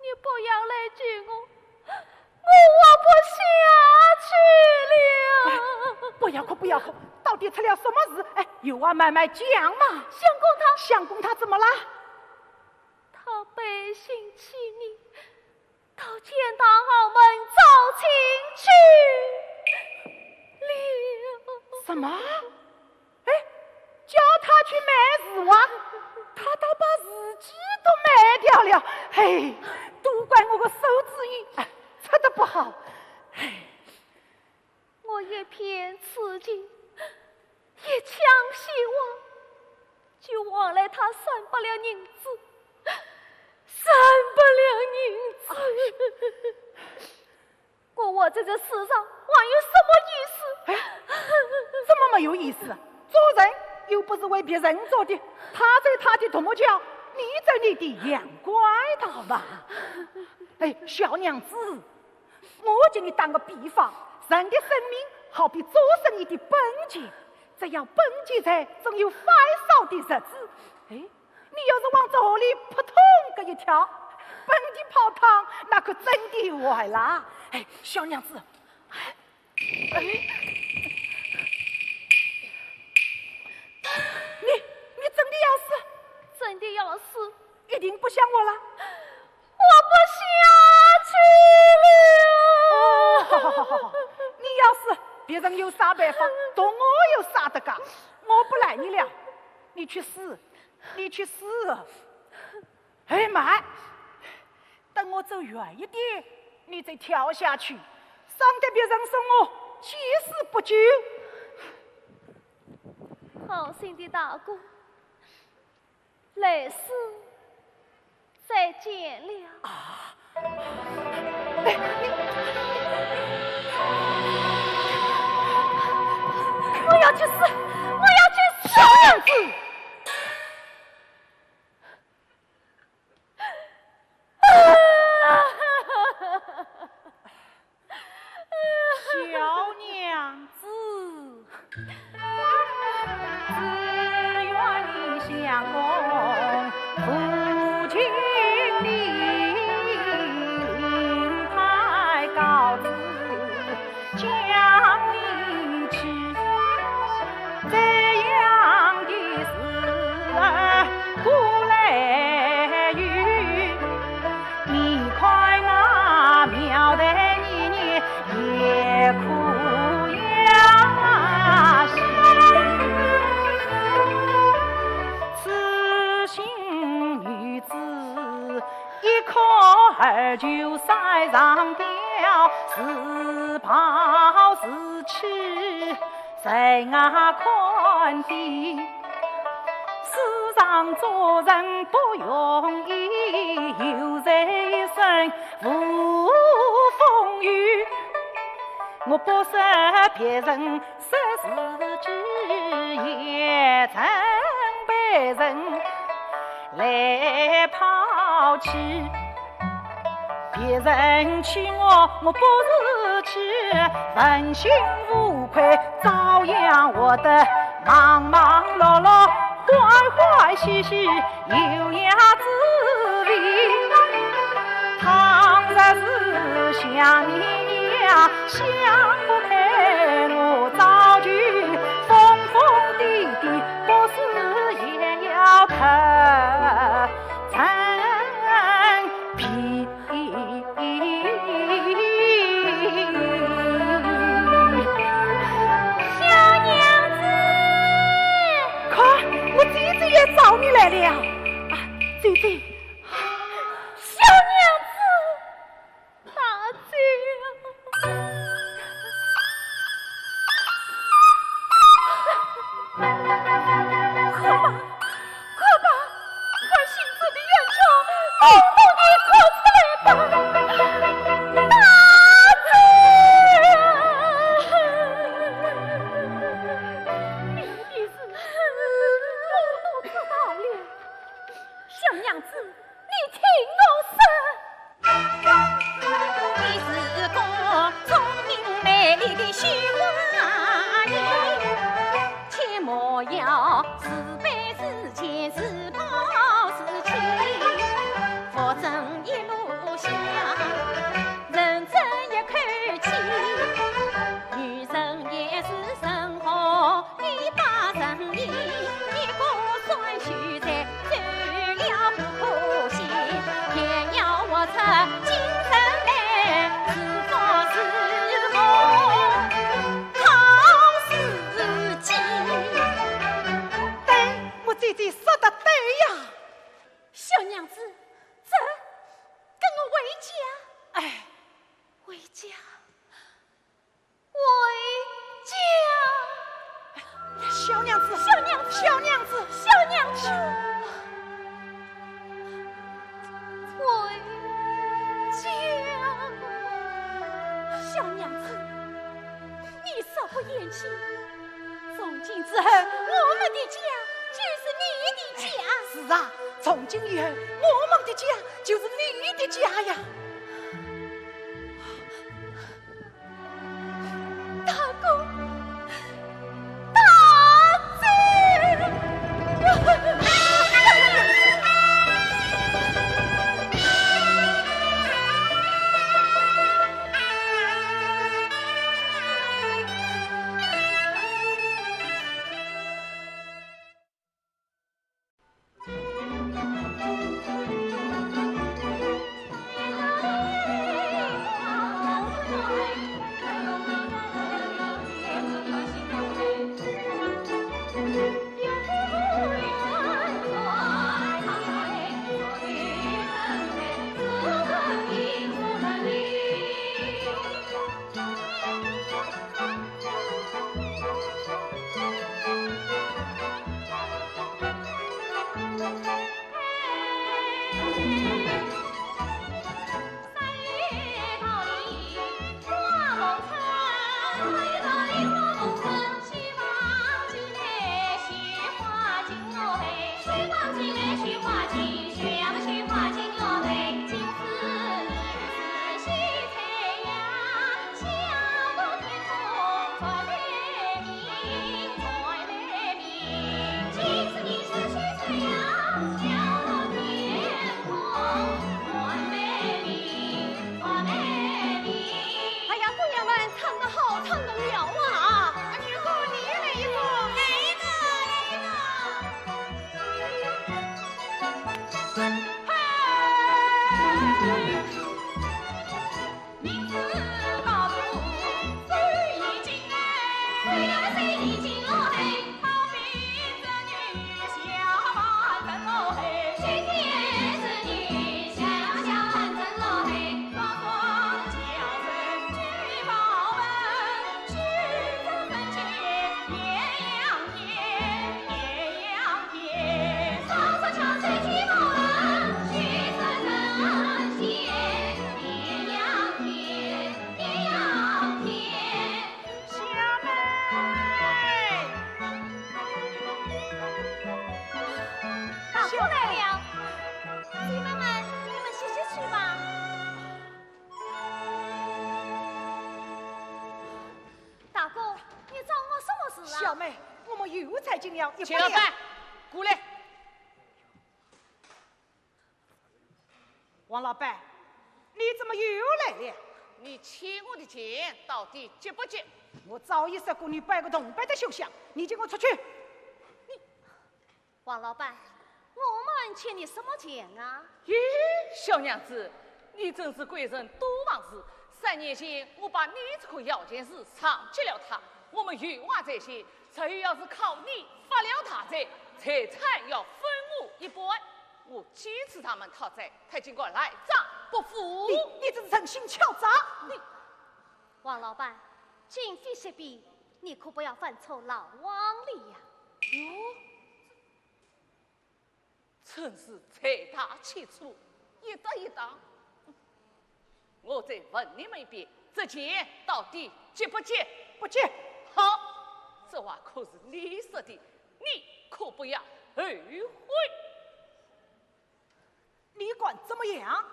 你不要来救我，我活不下去了。不要哭，不要哭，到底出了什么事？哎，有话慢慢讲嘛。相公他怎么了？他背信弃义，到钱塘澳门找亲去了。什么？哎，叫他去买瓷娃，他倒把自己都卖掉了。嘿，都怪我个手指印，哎，出的不好。哎，我一片痴情，一腔希望，就忘了他生不了银子，生不了银子。我活在这世上还有什么意思？哎，怎么没有意思？做人又不是为别人做的，他在他的独木桥，你在你的阳关道吧。哎，小娘子，我给你打个比方，人的生命好比做生意的本钱，只要本钱在，总有发烧的日子。哎，你要是往这里扑通个一跳，本地泡汤，那可真的坏了。哎，小娘子，哎，你真的要死？真的要死，一定不想我了？我不下去了。哦，好，你要死，别人有啥办法，同我有啥得干？我不赖你了，你去死，你去死！哎妈，等我走远一点，你再跳下去，伤得别人送我七死不救。好心的大哥，来世再见了。哎，我要去死！我要去死！小娘子，小娘子，只愿你相公父亲临台告辞，将你去。这样的事儿古来有，你快那苗代你也苦呀心，此心女子一哭儿就塞上吊，自暴自弃。谁啊看的，世上做人不容易，有人一生无风雨。我不识别人失自己，也曾被人来抛弃。别人娶我不是娶，问心无愧，照样活得忙忙碌碌，欢欢喜喜，有样滋味。倘若是像你呀，想不开，我早就疯疯地地，不是也要特陈皮。小娘子，看，我姐姐也找你来了。啊，姐姐，小娘子，大姐。快吧，快行走的远瞧，浓浓的小娘子，小娘子，小娘子，小娘子，回家。小娘子，你少不言弃。从今之后，我们的家就是你的家。是啊，从今以后，我们的家就是你的家呀。大公，大姐。小妹，我们又才进了一钱老板，过来。王老板，你怎么又来了？你欠我的钱到底结不结？我早已说过你摆个铜板的休想，你叫我出去。王老板，我们欠你什么钱啊？咦，小娘子，你真是贵人多忘事。3年前我把你这颗要钱事藏起了他，我们有话在先，这要是靠你发了他债，财产要分我一半。我坚持他们讨债，他经过来账不付。你这是诚心敲诈！你王老板，今非昔比，你可不要犯错老往里呀！真是财大气粗，一搭一档。我再问你们一遍，这钱到底结不结？不结。好，这话可是你说的，你可不要后悔。你管怎么样？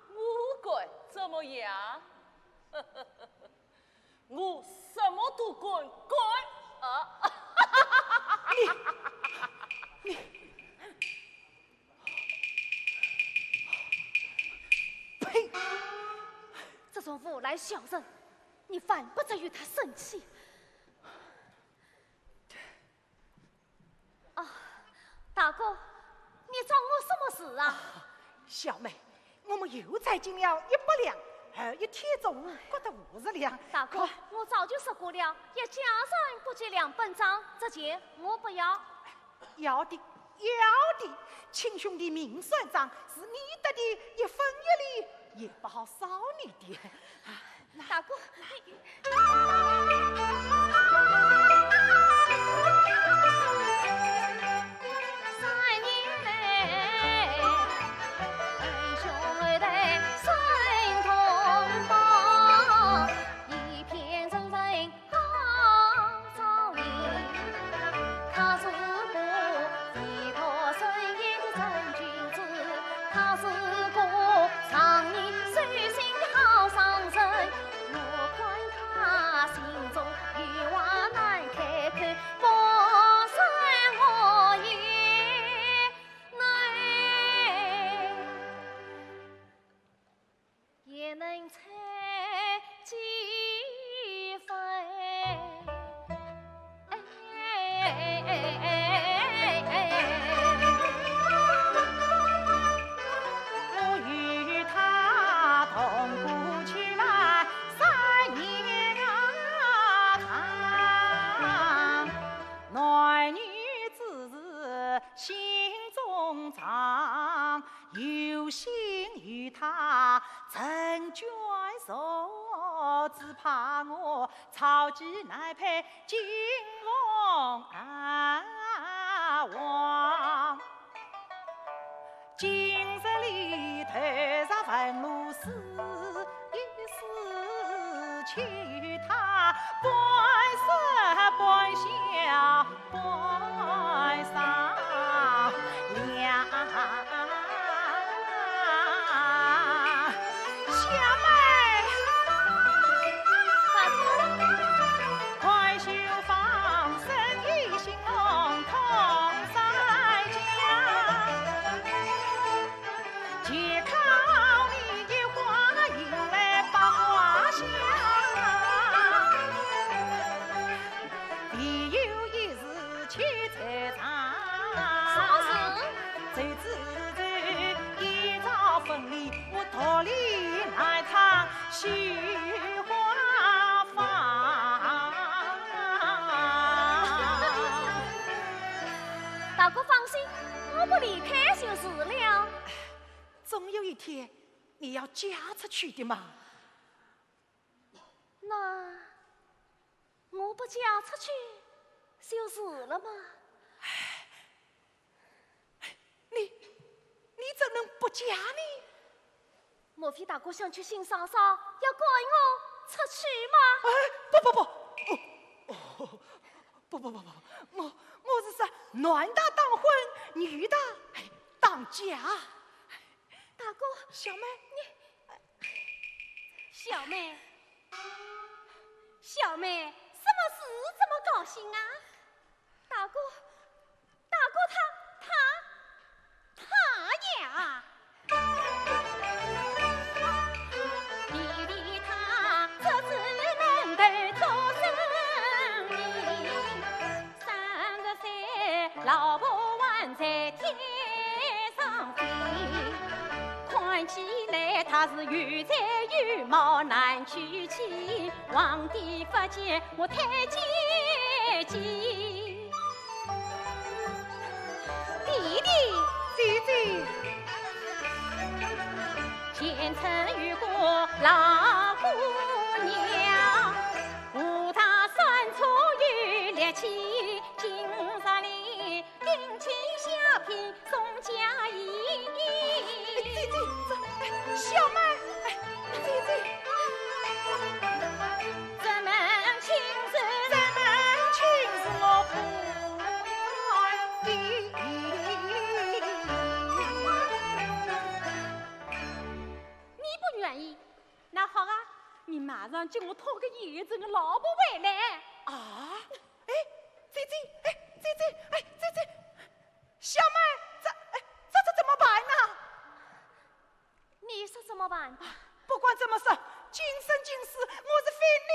我管怎么样？我什么都管啊！你呸！这种无赖小人，你犯不着与他生气。啊，大哥，你找我什么事啊？小妹，我们又才进了100两，而一天中午觉得50两。大哥，我早就说过了，也加上不结2本账，这钱我不要。要的，要的，亲兄弟明算账，是你得的1分1厘，也不好少你的。大哥，你。怕我草鸡乃配金凤凰。今日里头上坟路死一死去他半生半笑半丧两。小妹，快修房，生意兴隆同在家。且靠你一花引来百花香，必有一日去财场。谁知这一朝分离，我脱离来趟绣花房。大哥放心，我不离开就是了。总有一天你要嫁出去的嘛。那我不嫁出去就是了吗？你怎能不嫁呢？莫非大哥想去新嫂嫂，要赶我出去吗？不，我是说男大当婚，女大当嫁。大哥，小妹，小妹，小妹，什么事这么高兴啊？大哥他呀，弟弟他这次能够做生意，30岁老婆还在天上飞，看起来他是有才有貌难娶妻，皇帝不见我太监急。弟弟，前程遇过老姑娘，无他算错有力气，今日里定亲小聘送嫁衣。小妹，这门亲事我不愿意，那好啊，你马上叫我讨个严正的老婆回来。啊！姐，小妹，这怎么办呢？你说怎么办？不管怎么说，今生今世我是非你。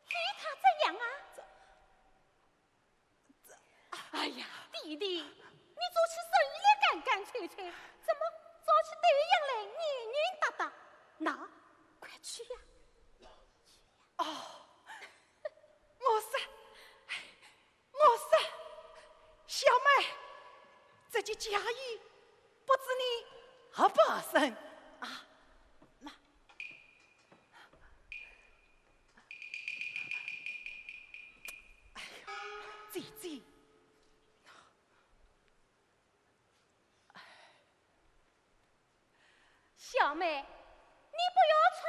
非他怎样啊？哎呀，弟弟，你做起生意来干干脆脆，怎么做起对样来黏黏哒哒？那快去呀！我说，小妹，这件嫁衣不知你合不合身啊？那，哎呀，姐，小妹，你不要穿，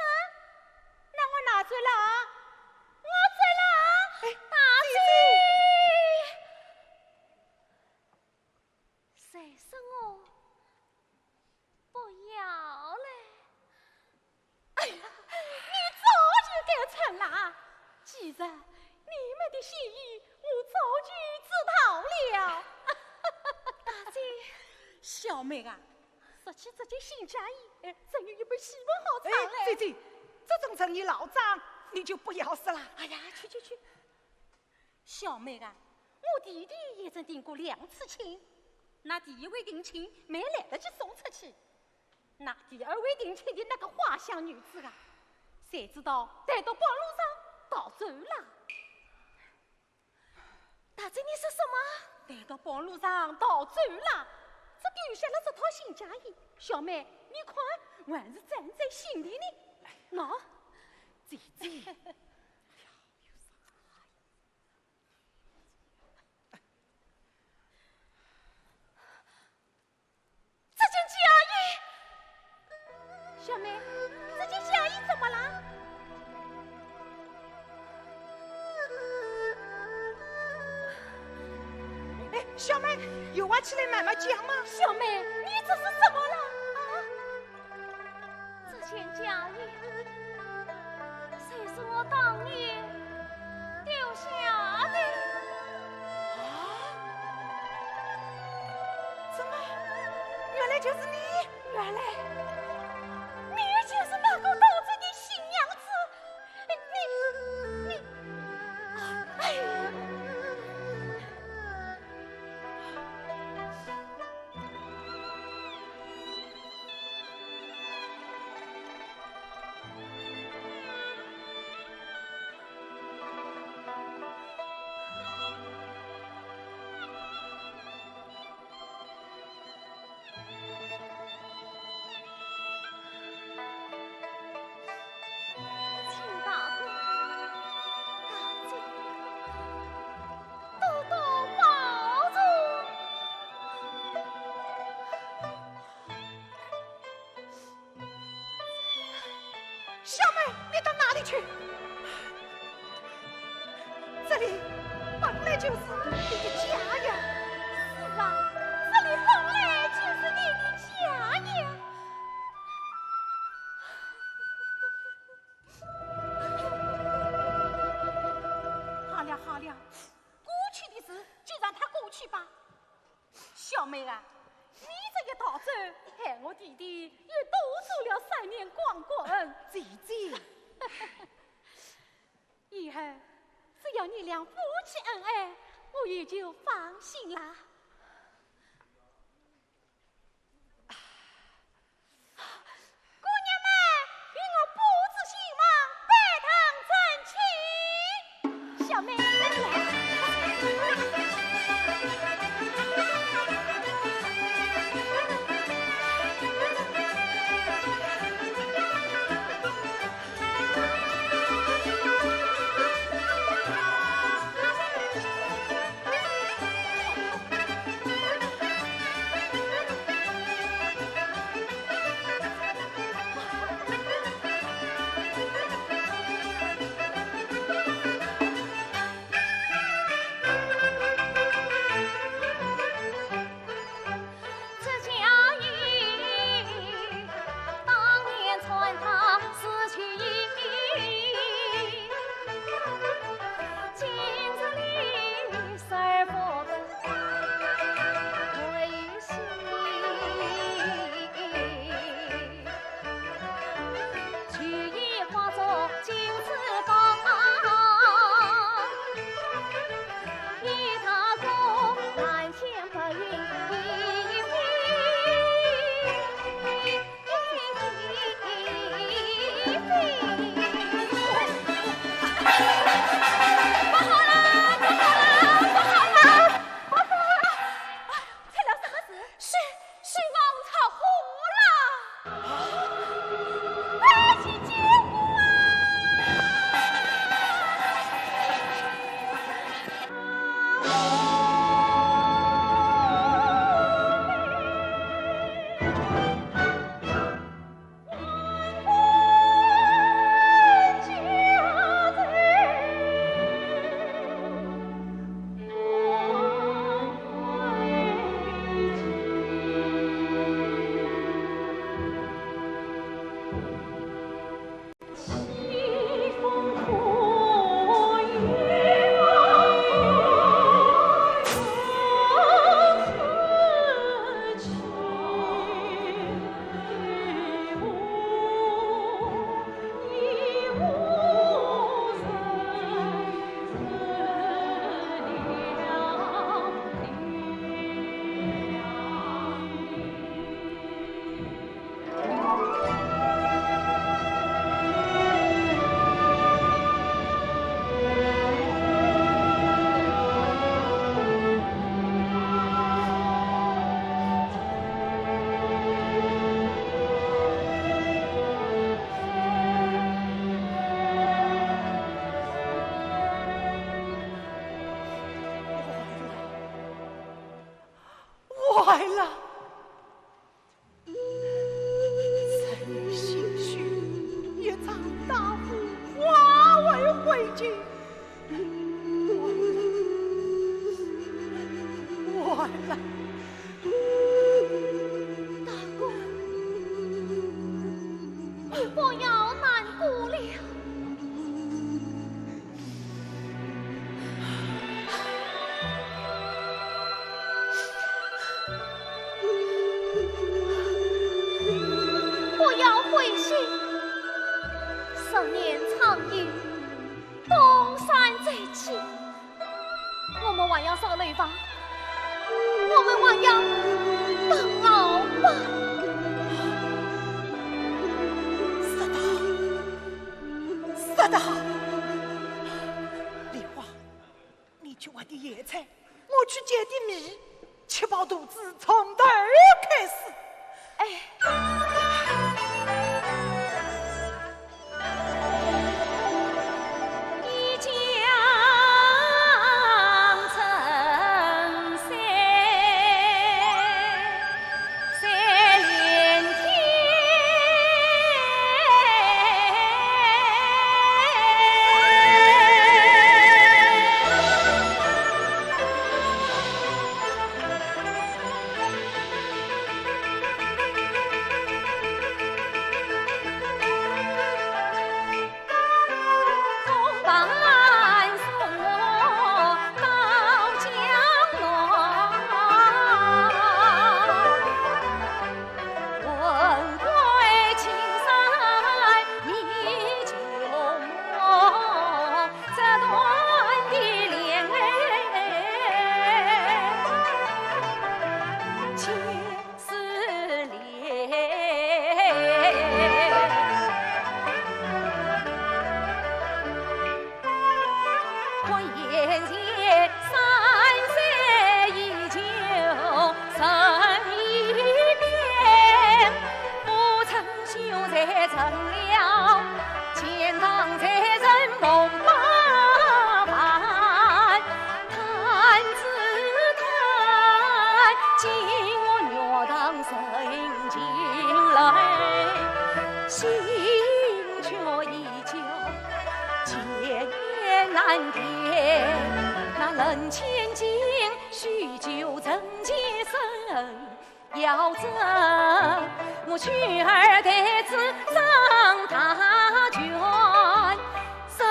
那我拿走了啊！我走了啊！大谁说我不要嘞？哎呀，你早就该穿了啊！既然你们的心意我早就知道了。大姐，小妹啊，说起这件新嫁衣，真有一本戏文好唱嘞。姐，这种成你老张你就不要说了。哎呀，去！小妹啊，我弟弟也曾定过2次亲，那第一位定亲没来得及送出去，那第2位定亲的那个花香女子啊，谁知道带到半路上逃走了。大姐，你说什么？带到半路上逃走了，只丢下了这套新嫁衣。小妹，你看，还是站在心里呢。喏，姐姐。这件嫁衣，小妹，这件嫁衣怎么了？哎，小妹，有话起来慢慢讲嘛。小妹，你这是怎么了？这件嫁衣，虽是我当年丢下的。怎么？原来就是你！原来你就是那个刀子的新娘子，你，哎呀！秦大哥，大姐，多多保重。小妹，你到哪里去？这里本来就是你的家呀！是啊，这里本来就是你的家呀。好了好了，过去的事就让它过去吧。小妹啊，你这一逃走，害我弟弟也多做了3年光棍。姐姐，以后只要你俩夫妻恩爱，我也就放心啦。姑娘们，与我步子行忙，拜堂成亲。小妹，坏了！臣女心绪一场大祸，化为灰烬。完了！大哥，你不要难过了。不要灰心，10年长夜，东山再起，我们还要受累吧。我们还要当老板。说得好，梨花，你去挖点野菜，我去捡点米，吃饱肚子，从头开始。一江春山，山连天。人千金，许久成结身。要争我取儿代子上大权，深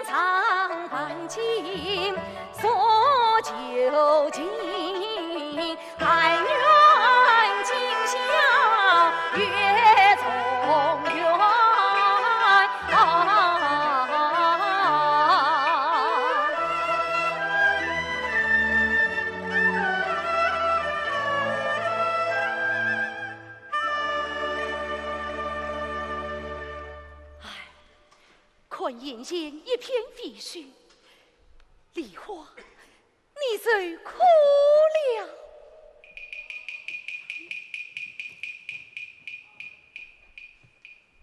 藏万金所究竟，但愿今宵月中圆。看眼前一片废墟，梨花，你最哭了。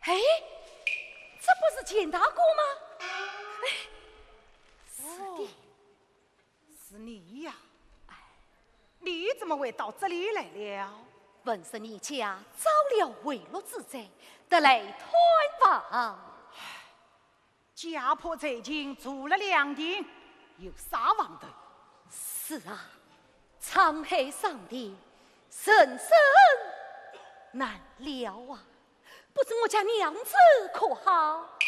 哎，这不是简大哥吗？哎，是的，是你呀！哎，你怎么会到这里来了？闻说你家遭了贿赂之灾，得来团访。家破财经，住了2天，有啥望头？是啊，沧海桑田，人生难料啊！不知我家娘子可好？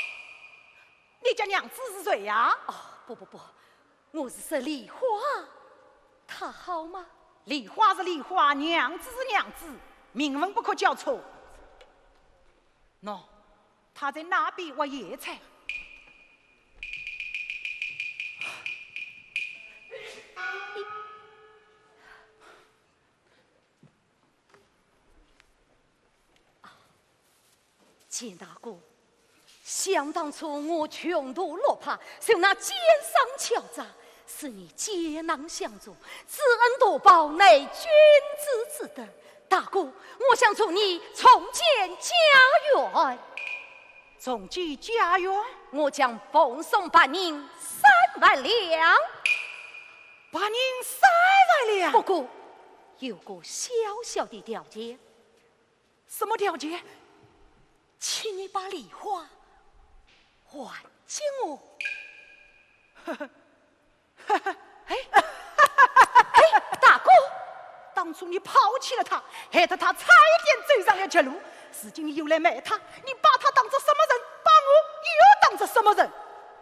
你家娘子是谁呀？哦，不，我是说梨花，她好吗？梨花是梨花，娘子是娘子，名分不可交错。喏，她在那边挖野菜。简大哥，想当初我穷途落魄，受那奸商敲诈，使你劫囊相助，知恩图报，乃君子之德。大哥，我想祝你重建家园。重建家园，我将奉送白银3万两。白银3万两。不过，有个小小的条件。什么条件？请你把梨花还给我。哎，大哥，当初你抛弃了他，害得他差一点走上了绝路。如今你又来卖他，你把他当做什么人？把我又当做什么人？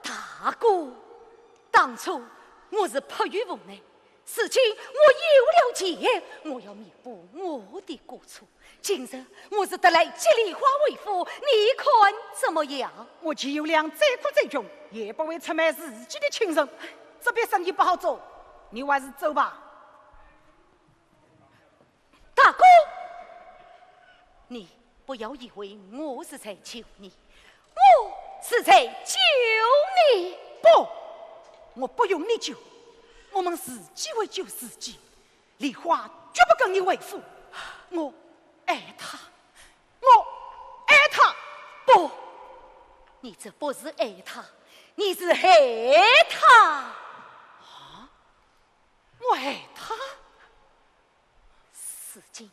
大哥，当初我是迫于无奈，如今我有了钱，我要弥补我的过错。今日我是得来接梨花为夫，你看怎么样？我季有良再苦再穷，也不会出卖自己的亲人。这边生意不好做，你还是走吧。大哥，你不要以为我是在救你，我是在救你。不，我不用你救，我们自己会救自己。梨花绝不跟你为夫，我爱他，我爱他。不，你这不是爱他，你是害他。我爱他。如今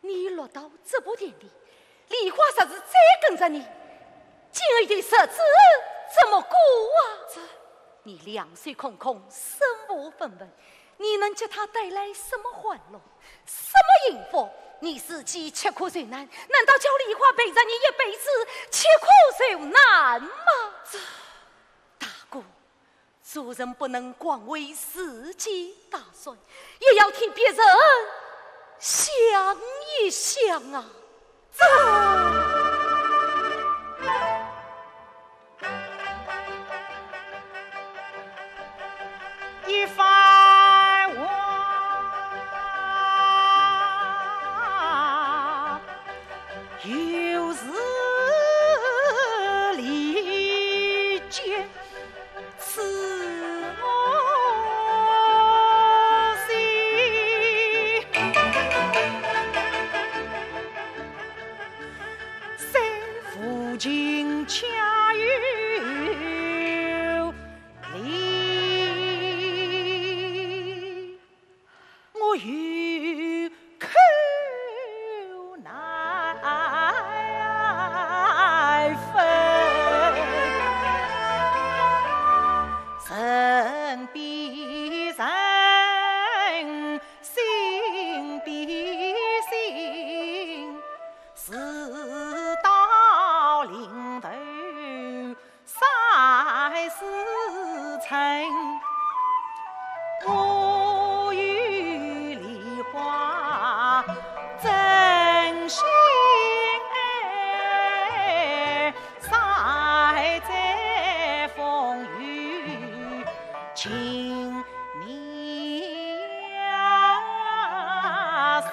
你落到这步田里，梨花啥子再跟着你，今儿的日子怎么过啊？你两手空空，身无分文，你能给他带来什么欢乐，什么幸福？你自己吃苦受难，难道叫梨花陪着你一辈子吃苦受难吗？大哥，做人不能光为自己打算，也要替别人想一想啊！一番话又是离间，刺我心。三夫君恰有理，我有口难分，人比人，心比心，事到临头才是真。我与梨花真心爱，赛在风雨情深，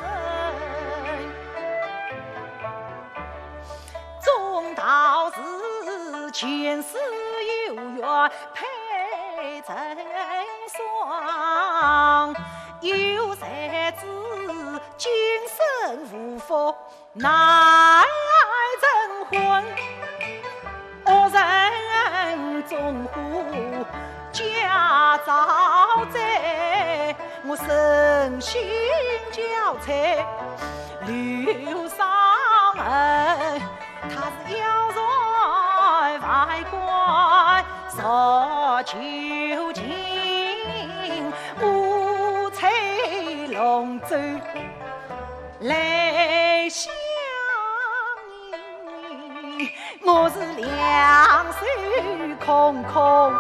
终道是前世有缘配成双，有才知今生无福难成婚。恶人纵虎家遭灾，我身心交瘁留伤痕。他是妖在外关受囚禁，无吹龙舟来相迎。我是两手空空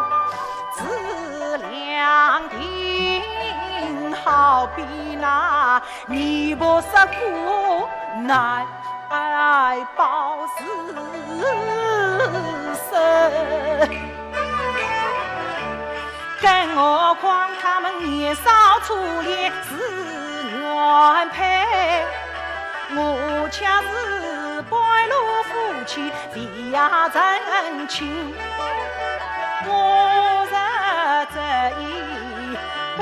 自两定，好比那泥巴石骨难保自身，更何况他们年少初恋是原配，我却是白露夫妻为呀真情，我日这意不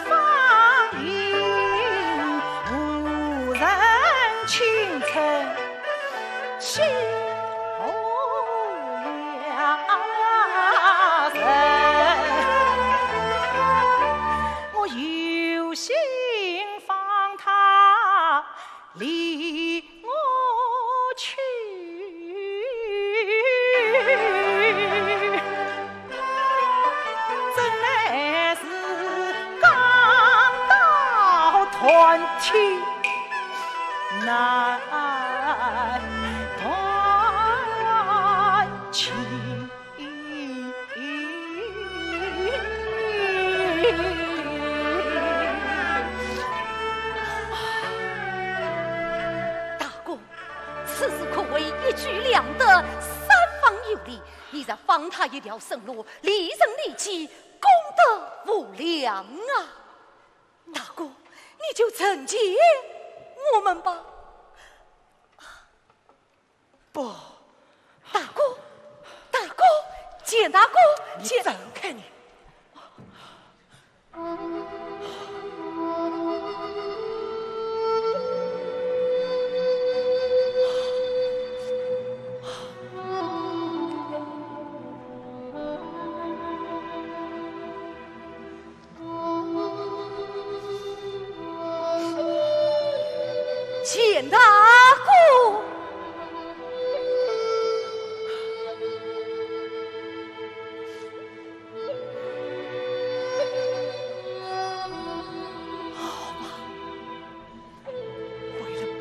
放映，无人倾城休良人。我有心放断情难断情。大公，此事可谓一举两得，三方有利。你再放他一条生路，利人利己，功德无量啊！大公，你就惩戒我们吧。不，大哥，大哥，简大哥，你走开你！简大哥。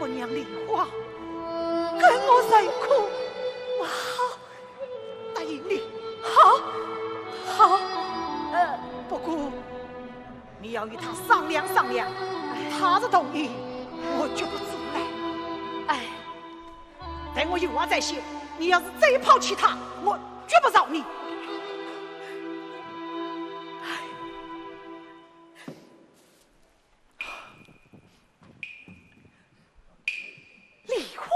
娘梨花，跟我受苦，我好答应你。好，好，不过你要与他商量商量，他的同意，我绝不阻拦。哎，等我有话再写。你要是再抛弃他，我绝不饶你。梨花，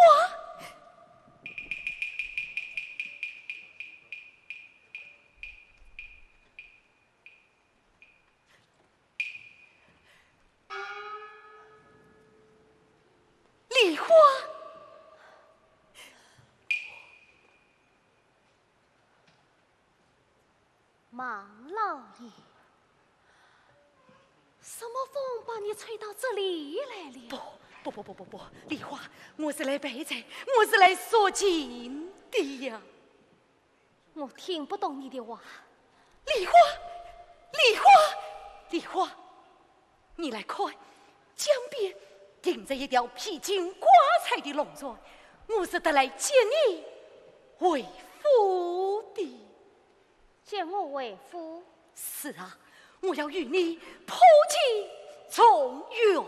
梨花，忙老爷，什么风把你吹到这里来了？不，梨花，我是来备战，我是来说情的呀。我听不懂你的话。梨花，梨花，你来看，江边停着一条披荆挂彩的龙船，我是得来接你为夫的。接我为夫？是啊，我要与你破镜重圆。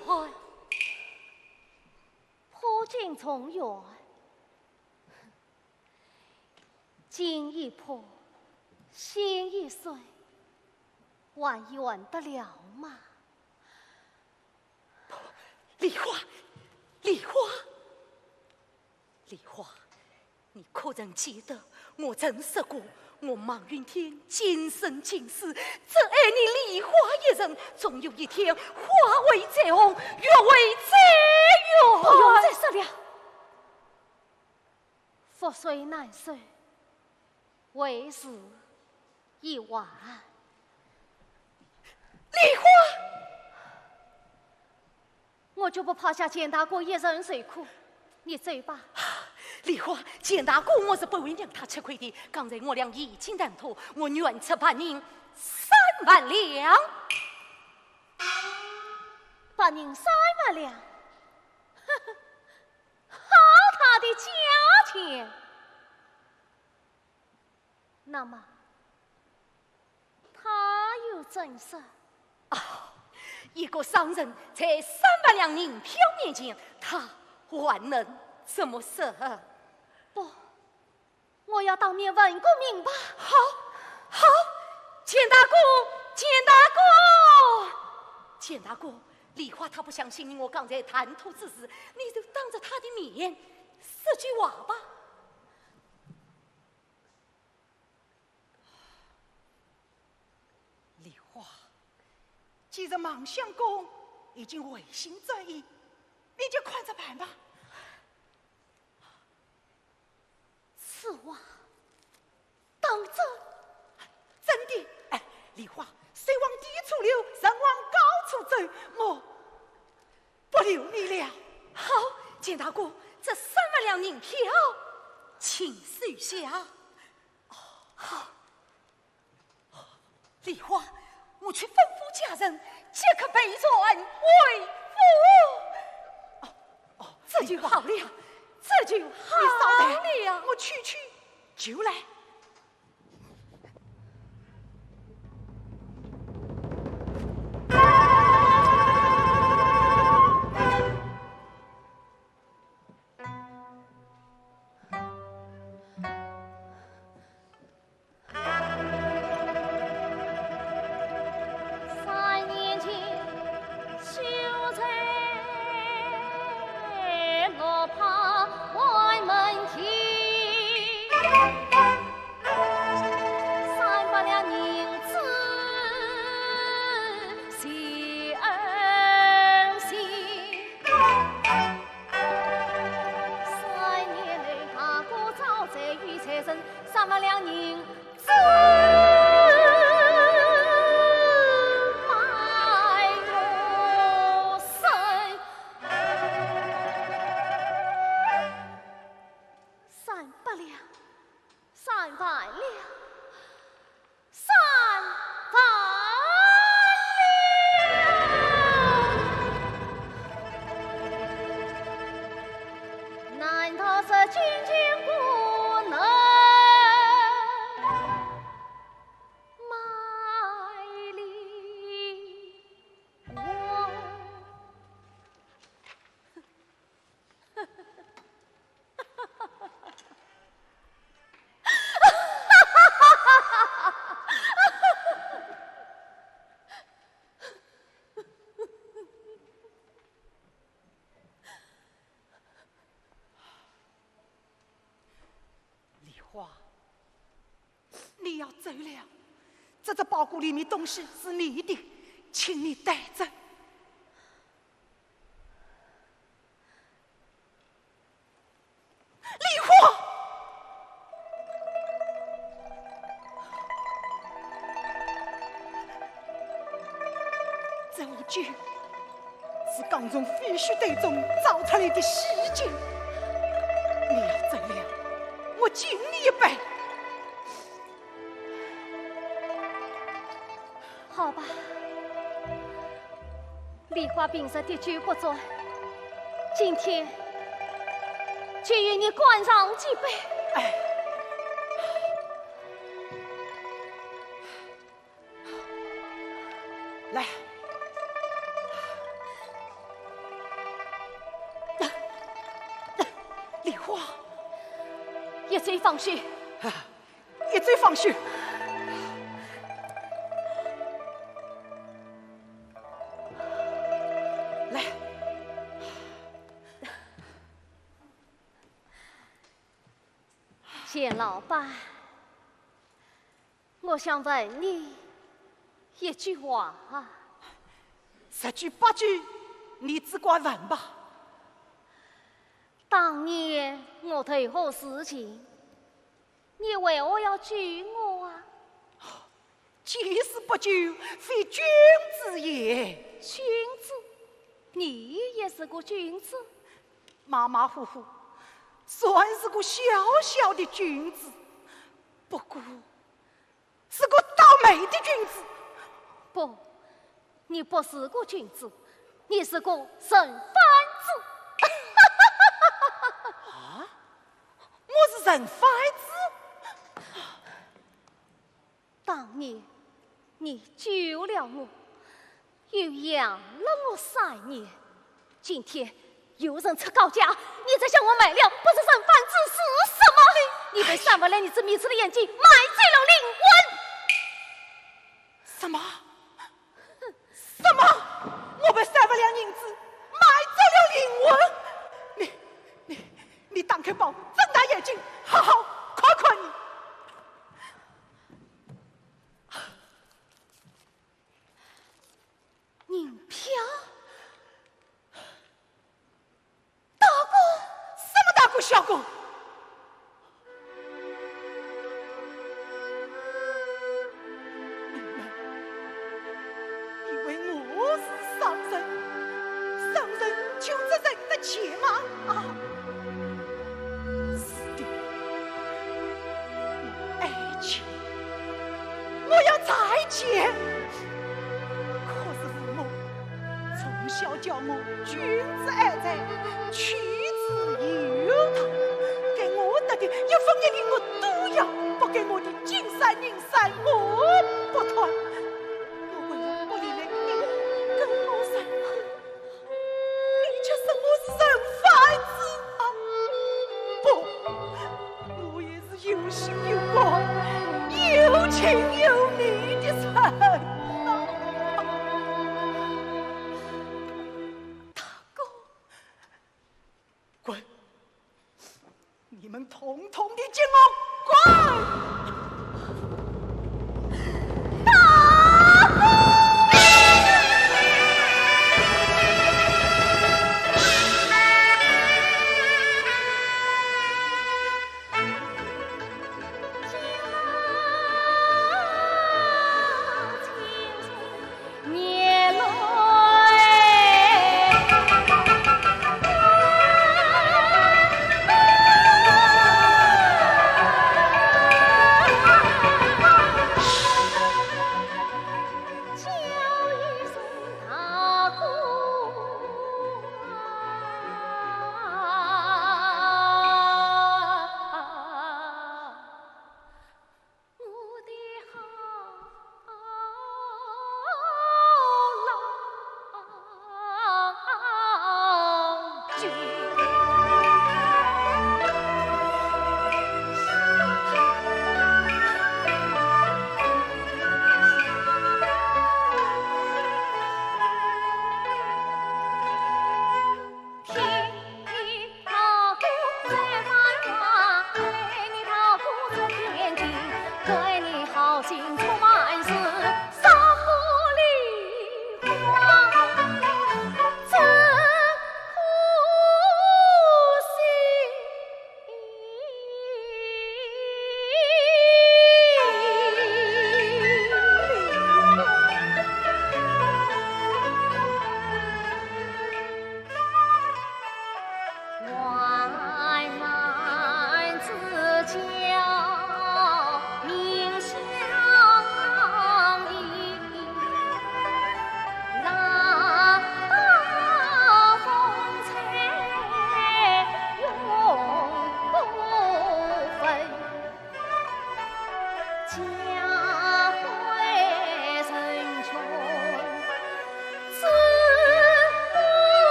破镜重圆，镜一破，心一碎，还圆得了吗？梨花，你可曾记得我曾说过，我孟云天今生今世只爱你梨花一人，总有一天化为彩虹，月为彩云。不用再说了，覆水难收，为时已晚。梨花，我就不抛下简大哥一人受苦，你走吧。梨花，简大哥我是不会让他吃亏的。刚才我俩已经谈妥，我愿出8人3万两。8人3万两，好他的价钱。那么，他又怎说？一个商人在3万两银票面前，他还能怎么说？不，我要当面问个明白。好，简大哥，梨花他不相信你，我刚才谈妥之时，你就当着他的面说句话吧。梨花，既然孟相公已经违心转意，你就看着办吧。此话当真？真的。哎，梨花，水往低处流，人往高处走，我不留你了。好，简大哥，这3万两银票，请收下。好，梨花，我去吩咐家人，即刻备船为夫。这就好了，这就好你稍等了。我去就来。3年前，秀才落趴外门前，300两银子谢恩心。3年来，大哥早在与财神300两银子。难道是君君不能卖力我？梨花，你要走了，这只包裹里面东西是你的，请你带着。梨花，这壶酒是刚从废墟堆中找出来的喜酒，你要走了，我敬你一杯。好吧，梨花平时的酒不醉，今天就与你灌上几杯。哎，来，梨花，一醉方休。一醉方休。来，钱老板，我想问你一句话啊。十句八句，你只管问吧。当年我头好事情，你为何要救我啊？见死不救，非君子也。君子，你也是个君子。马马虎虎，算是个小小的君子，不过是个倒霉的君子。不，你不是个君子，你是个人贩子。我是人贩子。当年你救了我，又养了我3年，今天有人出高价，你才向我买了，不是人贩子是什么？你被300两银子迷失了眼睛，买醉了灵魂。什么？什么？我被300两银子买走了灵魂？你打开包，睁大眼睛，好好夸夸你。银票，大哥，什么大哥小哥？你们以为我是商人，商人求着人的钱吗？啊，是的，我爱钱，我要财钱。可是父母从小叫我君子爱财，取之有道。给我得的一分一厘我都要，不给我的金山银山我不贪。我为了我以为你跟我生活，你却说我是人贩子啊！不，我也是有心有爱、有情有义的人啊！大哥，滚！你们统统的给我滚！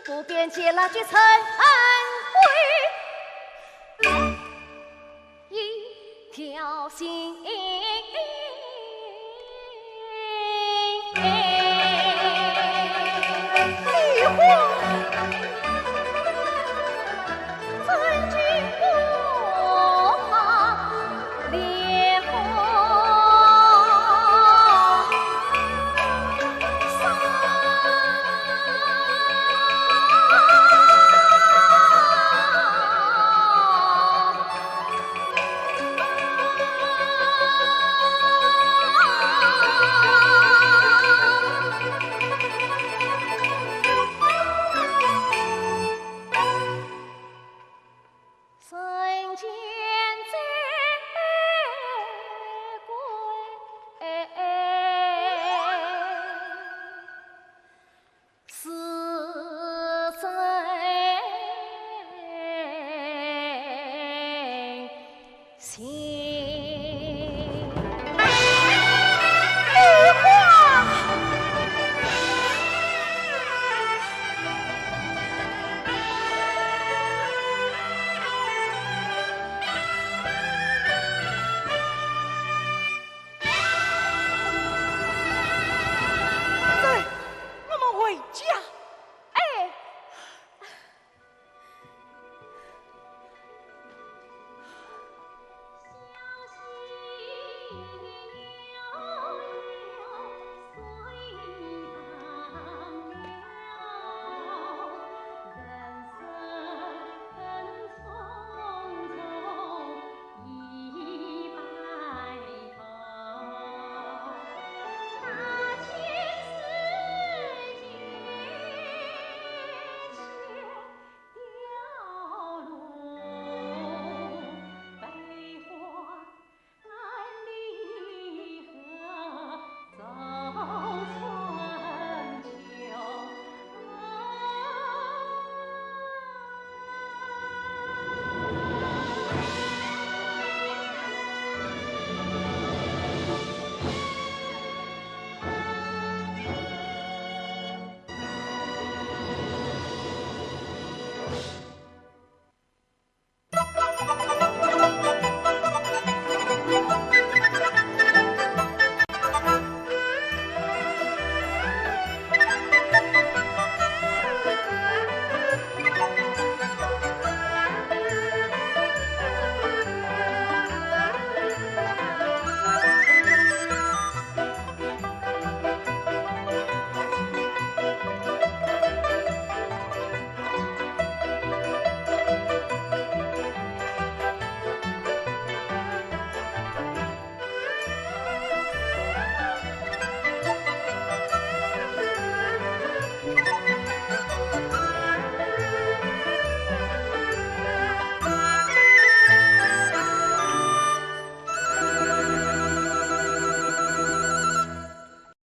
不变起了句成。